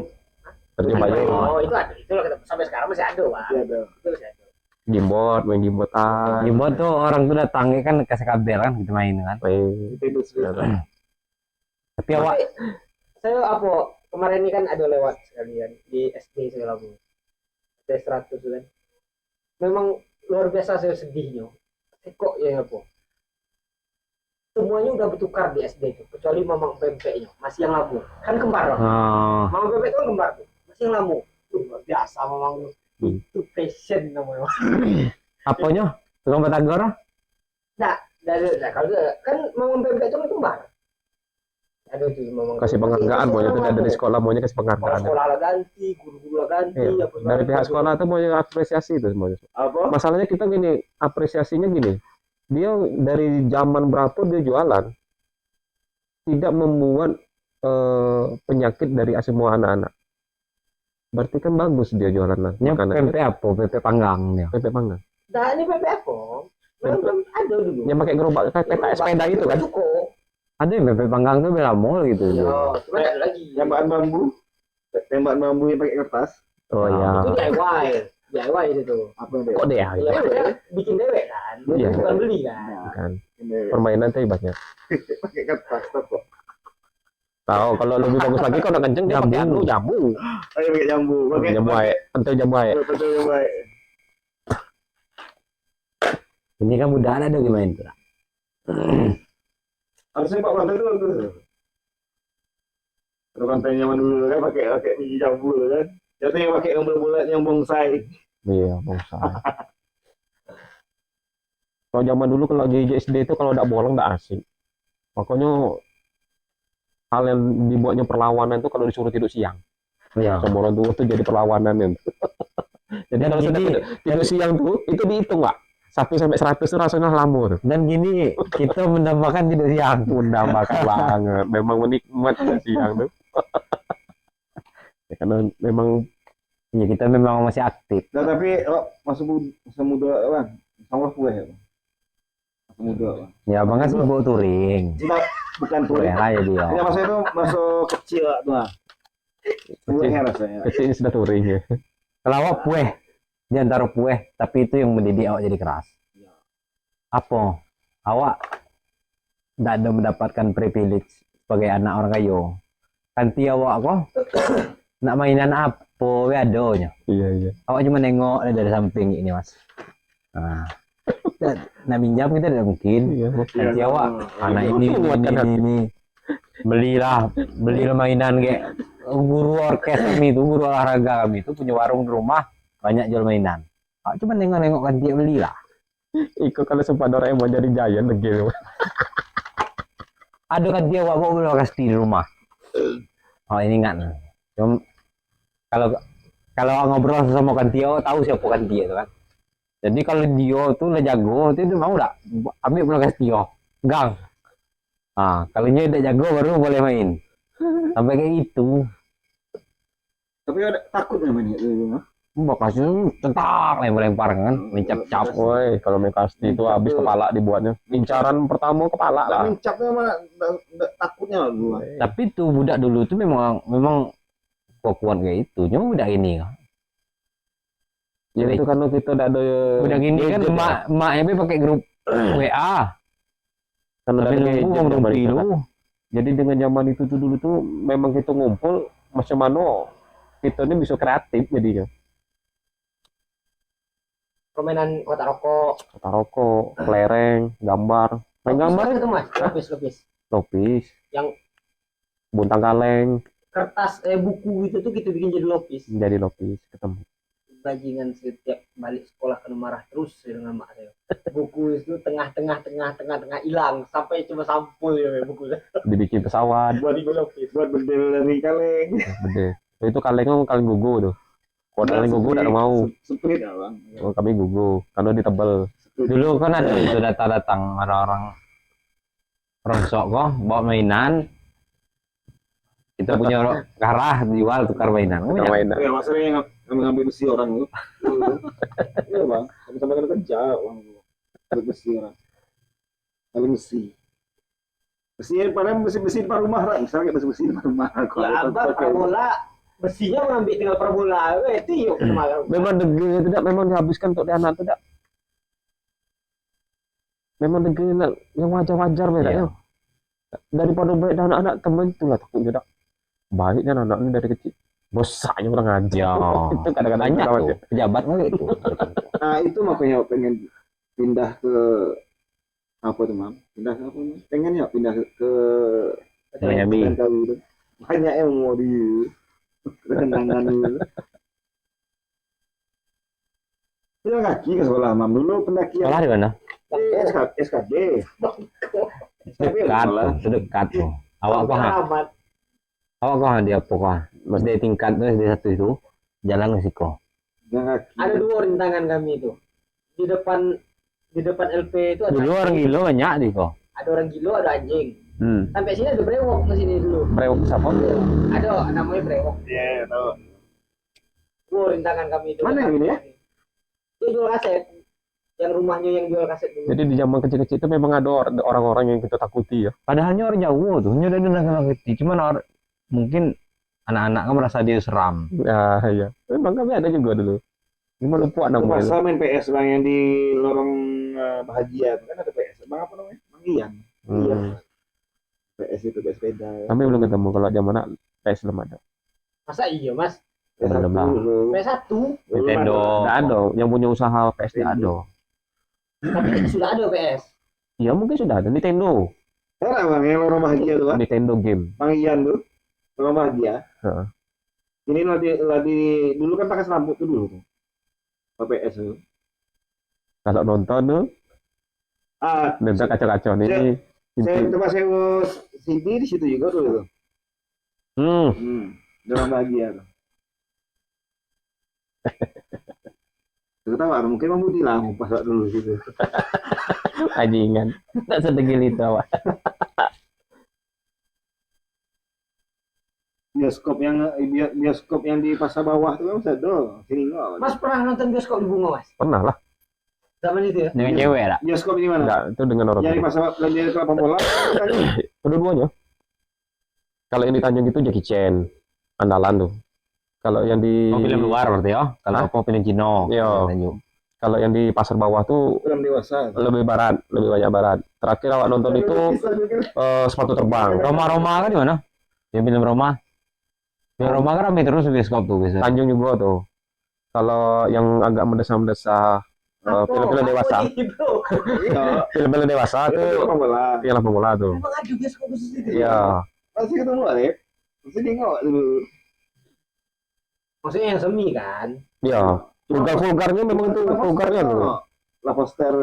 Terjun payung. Oh, itu ada. Itu loh sampai sekarang masih ada, Pak. Iya ada. Itu masih ada. Gimbot, main gimbotan. Dibuat tuh orang tuh datang kan kasih kabel kan kita main kan. Main. Itu sudah. Tapi awak Tapi, saya apa kemarin ini kan ada lewat sekalian di SD saya lalu. SD 100 kan. Memang luar biasa saya sedihnya. Kok ya apa? Semuanya udah bertukar di SD itu, kecuali Mamang Pempeknya masih yang lama. Kan kembar loh. Mamang Pempek itu kan kembar tuh, masih yang lama. Luar biasa Mamang tuh. Itu passion namanya. apanya? Tukang batagor? Kalau kan Mamang Pempek itu kan kembar. Ada tuh Mamang. Kasih penghargaan, maunya tuh dari sekolah, maunya kasih penghargaan. Sekolah lah ganti, guru-guru lah ganti. Iya, apa dari pihak sekolah tuh mau apresiasi itu semuanya. Apa? Masalahnya kita gini, apresiasinya gini. Dia dari zaman berapa dia jualan, tidak membuat penyakit dari semua anak-anak. Berarti kan bagus dia jualan Nya makanan. PP apa? PP panggang dia. Pempek panggang. Nah, ini Pempek apa? Memang ada dulu. Yang pakai gerobak kayak sepeda itu kan. Cuko. Ada yang PP panggang tuh bela mall gitu. Oh, cuma ada lagi. Tembakan bambu. Tembakan bambu yang pakai kertas. Oh Itu iya. DIY. DIY itu. Apa yang Kok deh ya? Iya, maksudnya bikin dewek kan. Iya. Bukan beli kan. Kan. Ini Permainan tuh banyak. pakai kertas kok. Tahu kalau lebih bagus lagi kalau kenceng dia pakai anu jambu. Pakai pakai jambu. Pakai Jambu air, entel jambu air. Betul yang baik. Ini kan udah ada gimana tuh? Harusnya Pak Pantai dulu tuh. Kalau Pantai zaman dulu kan pakai biji jambu kan. Jadi yang pakai yang bulat yang bonsai. Iya, bangsa. Kalau zaman dulu kalau di SD itu kalau tidak bolong tidak asik. Makanya hal yang dibuatnya perlawanan itu kalau disuruh tidur siang. Iya. Sama orang tua itu jadi perlawanan itu. Jadi kalau sudah Jadi- tidur siang tuh itu dihitung Pak. sampai 100 tuh rasanya lama tuh. Dan gini, kita mendambakan tidur siang. Udah makan banget. Memang menikmat siang tuh. Ya, karena memang Ya kita memang masih aktif. Nah, tapi masa muda bang, sama gue ya bang. Masa muda bang. Ya abang kan sibuk touring. Enggak, bukan tuh. Boleh lah ya dia. Ya maksudnya itu masuk kecil tuh bang. Gue rasanya. kecilnya sudah touring ya. Kalau awak pueh, di antara pueh, tapi itu yang mendidik awak jadi keras. Apa? Awak tidak ada mendapatkan privilege sebagai anak orang kayo. Kanti awak kok nak mainan apa we adonya. Iya. Awak cuma nengok dari samping ini mas. Nah, nak minjam kita tidak mungkin. Iya. Nanti awak anak ini. Belilah mainan kayak guru orkes kami itu, guru olahraga kami itu punya warung di rumah banyak jual mainan. Awak cuma nengok kan dia belilah. Iko kalau sempat Doraemon jadi giant gitu. Ada kan dia awak bawa kasih di rumah. Oh ini enggak. Cuma kalau ngobrol sama Kantio tahu siapa Kantio itu kan. Jadi kalau dia tuh udah jago, itu mau enggak ambil bola Kantio. Gang. Ah, kalau dia udah jago baru boleh main. Sampai kayak itu. Tapi ada takut nggak main itu? Bakasnya tentak lempar kan, mencap-cap. Woi, kalau main kasti itu habis kepala dibuatnya. Incaran pertama kepala lah. Mencapnya mah takutnya lah gua. Tapi tuh budak dulu tuh memang kuat kayak itu. Cuma budak ini Ya itu karena kita udah ada budak ini kan gadget, emaknya pakai grup WA. karena Tapi ada lu gadget ngomong zaman itu kan. lu. Jadi dengan zaman itu tuh dulu tuh memang kita ngumpul macam mana kita ini bisa kreatif jadinya. Permainan kotak rokok. Kata rokok, kelereng, gambar. Main gambar itu mas, lopis. lopis. Yang Buntang kaleng kertas buku itu tuh kita bikin jadi lopis. jadi lopis ketemu. Bajingan setiap balik sekolah kena marah terus dengan mak saya. Buku itu tengah hilang sampai cuma sampul ya buku. Dibikin pesawat Buat itu lopis. Buat bendel dari kaleng. gede. Itu kalengnya kaleng gugu tuh. Kalau kaleng gugu tidak mau. Split ya bang. Oh, kami gugu karena ditebel. Dulu kan ada itu datang orang-orang rongsok kok bawa mainan. Kita punya karah jual tukar mainan. Kita main. Ya masalahnya ngambil besi orang itu. Iya bang. Sama-sama kena kerja bang. Ngambil besi orang. Ngambil besi. Besi padahal besi depan rumah lah. Misalnya kayak besi depan rumah. Lah abang parabola besinya mengambil tinggal parabola itu yuk kemarin. Memang degil tidak memang dihabiskan untuk anak tidak. Memang degil yang wajar-wajar beda Iya. ya. Daripada baik dan anak-anak teman itulah takut juga. Baiknya anak ini dari kecil. Bosaknya orang ngaji. Ya, Itu kadang-kadang banyak kawat tuh ya. pejabat mah itu. Nah itu makanya pengen pindah ke apa tuh mam? Pindah ke apa? Pengen ya pindah ke Miami. Langkawi itu. Banyak yang mau di kenangan dulu. Jalan kaki ke sekolah mam dulu pendakian. Sekolah di mana? SKD. Dekat tuh, sedekat tuh. Awak kok Amat. dia pokoknya. SD tingkat tuh SD 1 itu jalan ke Siko. Jalan kaki. Ada 2 rintangan kami itu. Di depan LP itu ada Dulu orang gila banyak di kok. ada orang gilo, ada anjing. Hmm. Sampai sini ada brewok ke sini dulu. Brewok siapa? Ada namanya brewok. Iya tahu. Rintangan kami itu. Mana yang ini ya? Dia jual kaset. Yang rumahnya yang jual kaset dulu. Jadi di zaman kecil-kecil itu memang ada orang-orang yang kita takuti ya. Padahalnya orang Jawa tuh, hanya dari negara kecil. Cuman mungkin anak-anak kan merasa dia seram. Nah, iya. Memang kami ada juga dulu. Cuma lupa Itu namanya. masa main PS bang yang di lorong bahagia kan ada PS. Bang apa namanya? Bang Ian. Iya. Hmm. PS itu PS sepeda. Kami belum ketemu kalau zaman anak PS belum ada. Masa iya mas? PS1 Belum lah. dulu. PS1 Nintendo. Tidak ada. Yang punya usaha PS tidak ada. tapi sudah ada PS. Ya mungkin sudah ada Nintendo. Ada bang yang lorong bahagia tuh bang. Nintendo game. Bang Ian tuh. Lorong bahagia. Heeh. Ini lagi dulu kan pakai serambut tuh dulu tuh. PS tuh. Kalau nonton tuh, nonton kacau-kacau ini. Saya coba sewa CD di situ juga tuh. Lorong bahagia tuh. Itu ketawa, mungkin Bang Budi lah ngupas dulu gitu. Bajingan. Tak sedegil itu awak. Bioskop yang di pasar bawah tuh kan sedo, sini enggak. Mas pernah nonton bioskop di Bunga, Mas? Pernah lah. Zaman itu ya? Dengan cewek lah. Bioskop di mana? Enggak, itu dengan orang Yang di tua. pasar di kelapa bola. Kedua-duanya. Kalau yang di Tanjung itu Jackie Chan, andalan tuh. Kalau yang di Oh, film luar berarti ya. Kalau Hah? aku film Cino. Iya. Kalau yang di pasar bawah tuh Film dewasa. lebih barat, lebih banyak barat. Terakhir awak nonton itu sepatu terbang. Roma kan di mana? Yang film Roma. Film Roma kan rame terus di bioskop tuh biasanya. Tanjung juga tuh. Kalau yang agak mendesak-mendesak film-film dewasa, Iya. film-film dewasa Itu tuh kelapa bola. yang 80 tuh. Emang ada bioskop khusus itu? Iya. Masih ketemu Arif. Masih nengok dulu. Maksudnya yang semi kan? Iya. Vulgarnya memang itu vulgarnya tuh. Lah poster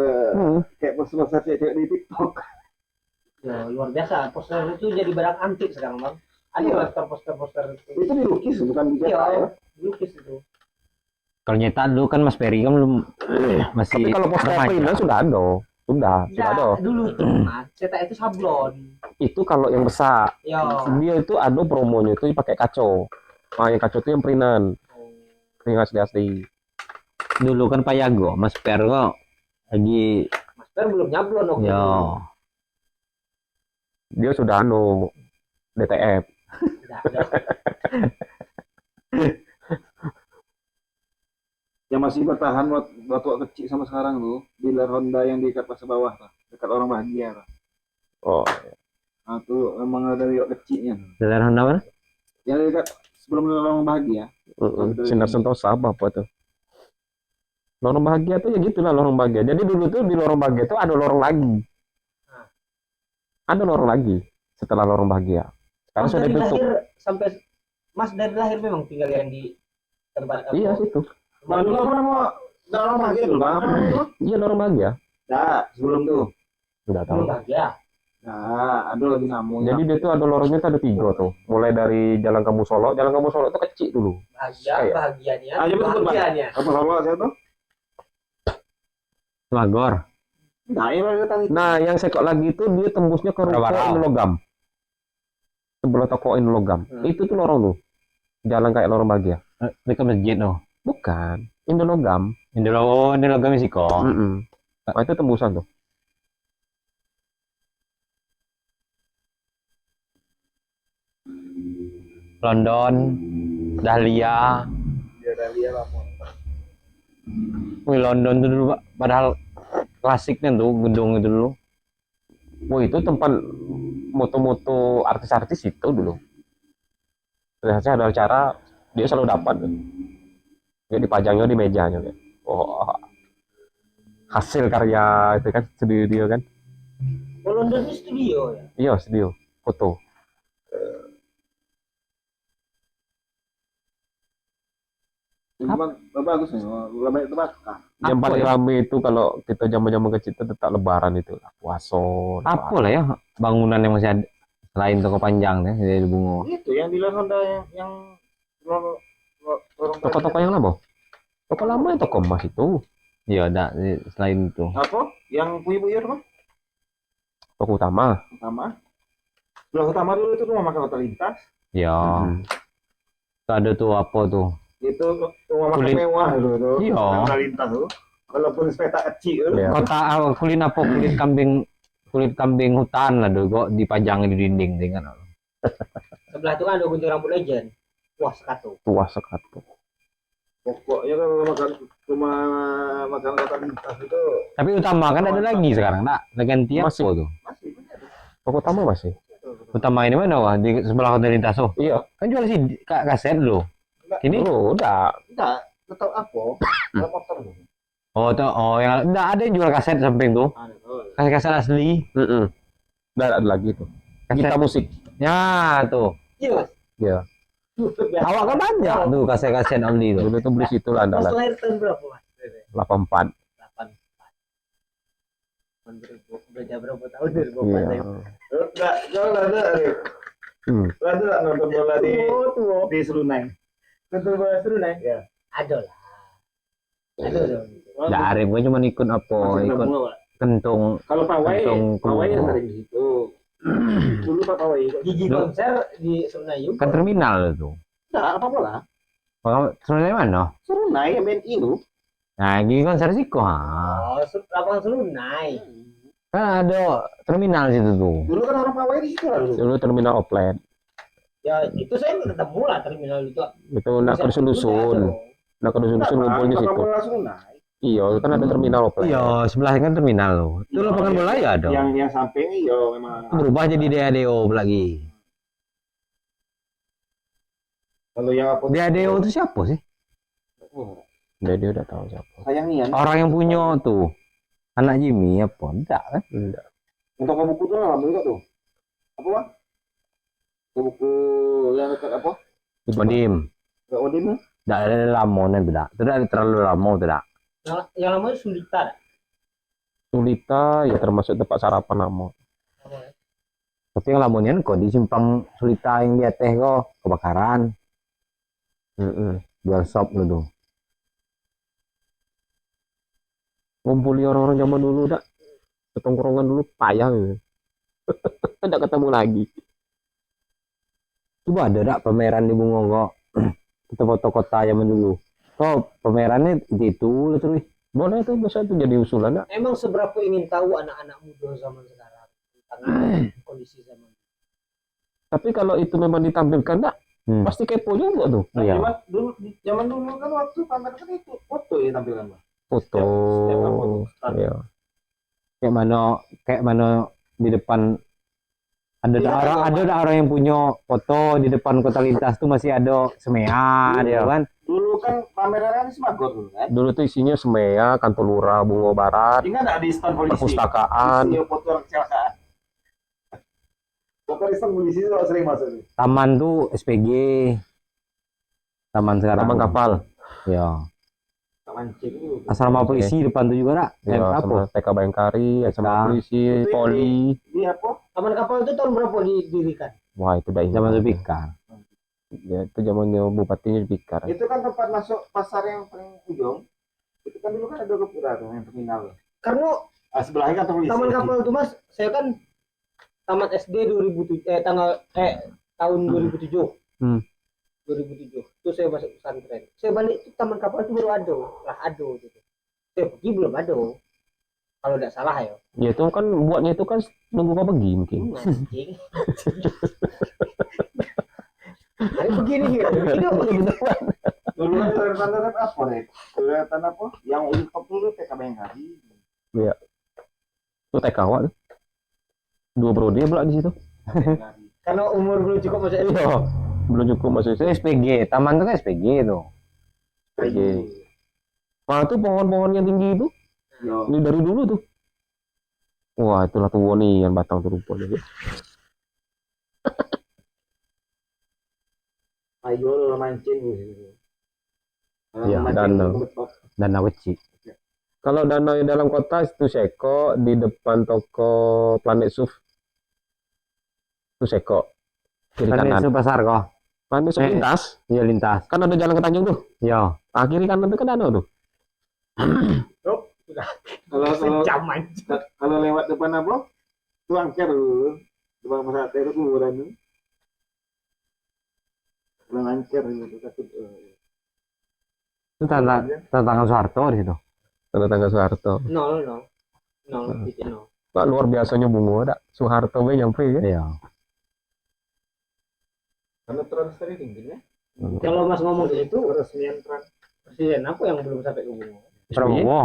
kayak poster cewek di TikTok. Ya, luar biasa. Poster itu jadi barang antik sekarang, Bang. Ada Iya. poster-poster itu. Itu dilukis bukan dicetak ya. Iya, lukis itu. Kalau nyetak dulu kan Mas Ferry kan belum masih Tapi kalau poster remaja. final sudah ada. Sudah ada. Dulu tuh, Mas. Cetak itu sablon. Itu kalau yang besar. Ya. Dia itu ada promonya itu pakai kaco. Ah, yang kaco itu yang perinan. Yang asli-asli. Dulu kan Pak Yago, Mas Per kok lagi Mas Per belum nyablon waktu ya itu. Dia sudah DTF. Udah. Yang masih bertahan waktu kecil sama sekarang tuh, dealer Honda yang di dekat pasar bawah tuh, dekat orang bahagia tuh. Oh, Nah, tuh emang dari waktu kecilnya. Dealer Honda mana? Yang dekat sebelum orang bahagia. Sinar Sentosa apa tuh? Lorong bahagia tuh ya gitulah lorong bahagia. Jadi dulu tuh di lorong bahagia tuh ada lorong lagi. Ada lorong lagi setelah lorong bahagia. Sekarang Mas sudah dari ditutup. lahir sampai Mas dari lahir memang tinggal yang di tempat apa? Iya situ. Nah, dulu apa nama orang bahagia dulu, Bang? Apa namanya? Iya lorong bahagia. Nah, sebelum tuh. Enggak tahu. Belum bahagia. Nah, ada lagi namu. Jadi dia tuh ada lorongnya tuh ada 3 tuh. Mulai dari Jalan Kamu Solo. Jalan Kamu Solo tuh kecil dulu. Bahagia, Iya. bahagianya. Ah, coba sebut, Bang. Bahagianya. Apa salah saya tuh? Magor. Nah, yang datang itu. Nah, yang sekok lagi itu dia tembusnya ke ruko Rawarau. Inlogam. Sebelah toko Inlogam. Itu tuh lorong tuh. Jalan kayak lorong bahagia. Dekat masjid no. Bukan. Indologam. Ini logam Meksiko. Nah, itu tembusan tuh. London, Dahlia. Dia ada lihat apa? Wih, London tuh dulu Pak. Padahal klasiknya tuh gedung itu dulu. Wah, itu tempat moto-moto artis-artis itu dulu. Biasanya ada acara, dia selalu dapat. Dia dipajangnya di mejanya. Oh, hasil karya itu kan, studio kan. Oh, London itu studio ya. Iya, studio, foto. Bang, bagus nih. Lama itu Bang. Yang Apa paling ya? rame itu kalau kita zaman-zaman kecil itu tetap lebaran itu. Puason. Apa lah ya bangunan yang masih ada selain toko panjang deh dari Bungo. Itu yang dealer Honda yang lorong Toko-toko yang lama. Toko lama ya toko emas itu. Iya, ada selain itu. apa? Yang buyur-buyur Bang? Toko utama. Utama. Sebelah utama dulu itu rumah makan hotel lintas. Ya. Ada tuh apa tuh? Itu rumah makan Kulit. mewah dulu tuh. Iya. Hotel lintas tuh. Walaupun sepeda kecil. Iya. Kota kulin apa kulit kambing hutan lah tuh kok dipajang di dinding dengan Sebelah itu kan ada gunting rambut legend. Wah, sekatu. Tua sekatu. Pokoknya kan rumah makan hotel lintas itu tapi utama kan ada lagi sekarang nak ganti apa Masih. tuh masih banyak tuh. Toko utama masih. utama ini mana wah di sebelah hotel lintas tuh Iya. kan jual sih kaset loh ini Oh, udah. Enggak, tetap apa? Ada motor tuh. yang enggak ada yang jual kaset samping tuh Ada tuh. kaset asli Udah ada lagi tuh. kaset Kita musik. ya tuh Iya, Mas. Iya. awak kan banyak tuh kaset asli tuh Dulu tuh beli situ lah Mas andalan. lahir tahun berapa, Mas? 84. 8. Belajar berapa tahun dari Iya. bapak saya? Enggak, jauh ada. Ada enggak nonton bola di Tuh. di Serunai? Betul bola seru, Nay? Iya. Ada lah. Ada dong. Nggak Arif gue cuma ikut apa, Masih ikut bunga, Pak. kentung. Kalau pawai, Kantong pawai yang kebun. sering di situ. Dulu Pak pawai. Gigi konser di Senayan. Kan terminal itu. Nah, apa bola? Terminal mana? Suruh naik MNI lu. Nah, gini kan Siko. Oh, lapangan Serunai. Kan ada terminal situ tuh. Dulu kan orang pawai di situ lah dulu. Dulu terminal outlet. Ya itu saya ketemu lah terminal itu. Itu nak ke dusun-dusun. Nak ke dusun-dusun ngumpul di situ. Langsung naik. Iya, kan ada terminal outlet. Iya, sebelahnya kan terminal tuh. Itu lapangan bola ya ada. Yang samping iya memang. Berubah jadi DADO lagi. Kalau yang apa? DADO itu siapa sih? Udah dia udah tahu siapa. Sayangnya. Orang yang punya tuh. Anak Jimmy apa? Enggak kan? Enggak. Untuk buku tuh lah, enggak tuh. Apa Bang? Buku yang dekat apa? Kodim. Enggak Odin. Enggak ada lamonan tidak. Tidak ada terlalu lama tidak. Yang namanya Sulita. Sulita ya termasuk tempat sarapan namo. Tapi yang lamonnya kok di simpang Sulita yang di teh kok kebakaran. Jual sop lu tuh. Ngumpuli orang-orang zaman dulu dak. Ketongkrongan dulu payah gitu. Tidak ketemu lagi. Coba ada tak pameran di Bungo kita foto kota zaman dulu. Oh, pamerannya itu terus. Boleh tuh, bisa tuh jadi usulan dak. Emang seberapa ingin tahu anak-anak muda zaman sekarang tentang kondisi zaman. Tapi kalau itu memang ditampilkan dak, pasti kepo juga tuh. Nah, Iya. zaman dulu kan waktu pamer kan itu foto ya tampilan Bang. Foto. Setiap foto. Iya. Kayak mana di depan ada Iya, orang iya. ada orang yang punya foto di depan kota lintas tuh masih ada semean Iya. ya kan. Dulu kan pameran kan Semagor dulu kan. Dulu tuh isinya Semea, Kantor Lurah, Bungo Barat, Ingat enggak di stand polisi? perpustakaan. Isi foto orang kecelakaan. Pokoknya di stand polisi itu sering masuk tuh. Taman tuh SPG. Taman sekarang. Taman kapal. Ya. Mancing itu. Asrama polisi depan tuh juga nak. Ya, apa? sama TK Bayangkari, sama Nah. polisi, Itu poli. Ini apa? Taman kapal itu tahun berapa didirikan? Wah, itu udah Zaman ingat. Zulfikar. Ya, itu zamannya Bupatinya Zulfikar. Itu kan tempat masuk pasar yang paling ujung. Itu kan dulu kan ada Gapura tuh yang terminal. Karena Sebelahnya kan polisi. taman kapal itu Mas, saya kan tamat SD 2007 tahun 2007. 2007 itu saya masuk pesantren. Saya balik itu taman kapal itu baru ada gitu. Saya pergi belum ada. Kalau tidak salah ya. Ya itu kan buatnya itu kan nunggu kau pergi mungkin. Anjing. Ayo begini gitu. Dulu kan tanda apa deh? Tanda apa? Yang untuk dulu TK Bayangkari. Itu TK wak tuh. 2 prodi ya pula di situ. Karena umur belum cukup masuk SD. Iya. Belum cukup masuk Itu itu. SPG. Taman tuh kan SPG tuh. Nah, itu pohon-pohon yang tinggi itu. Yo, Ini dari dulu tuh. Wah, itulah tuh nih yang batang tuh rupanya. ayo lo mancing gitu. Iya, danau. Dan Naweci. Kalau danau yang dalam kota itu Seko, di depan toko Planet Surf. Itu Seko. Kiri Kan kanan. itu pasar kok. Planet Surf lintas. Iya lintas. Kan ada jalan ke Tanjung tuh. Ya. Ah, kiri kanan itu kan danau tuh. Kalau kalau lewat depan apa? Tuh angker dulu. Depan pasar itu kuburan tuh. Kalau angker itu takut. Itu tantangan Soeharto di situ. Tanda tangga Soeharto. Nol. Wah, luar biasanya bungo ada. Soeharto be nyampe ya. Iya. Karena trans tadi tinggi ya. Kalau Mas ngomong gitu, Resmian trans. presiden apa yang belum sampai ke Bungo? Prabowo.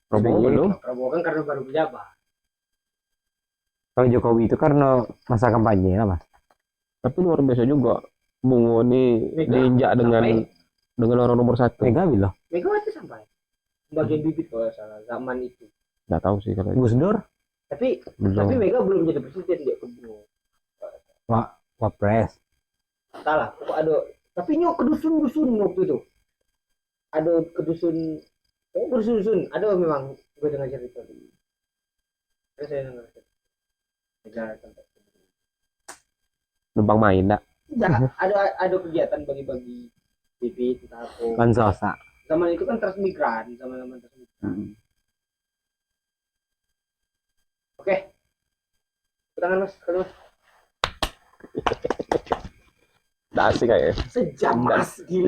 Prabowo SBY. belum. Prabowo kan karena baru pejabat. Kalau Jokowi itu karena masa kampanye lah mas. Tapi luar biasa juga. Bungo ini Mega diinjak dengan orang nomor 1. Mega bilang. Megawati sampai bagian bibit kalau nggak salah zaman itu. Nggak tahu sih kalau Gus Dur. Tapi belum. Mega belum jadi presiden dia ke Bungo. Wapres. Salah, kok ada. Tapi nyok ke dusun-dusun waktu itu. Ada ke dusun, ada memang gue dengar cerita. Terus saya dengar cerita. Negara tempat. Numpang main dak. Ya, ada kegiatan bagi-bagi bibit entah apa. Bansos. Zaman itu kan transmigran, zaman transmigran. Oke. Tangan mas, kalau mas. Udah asik kayak. Sejam mas, gila.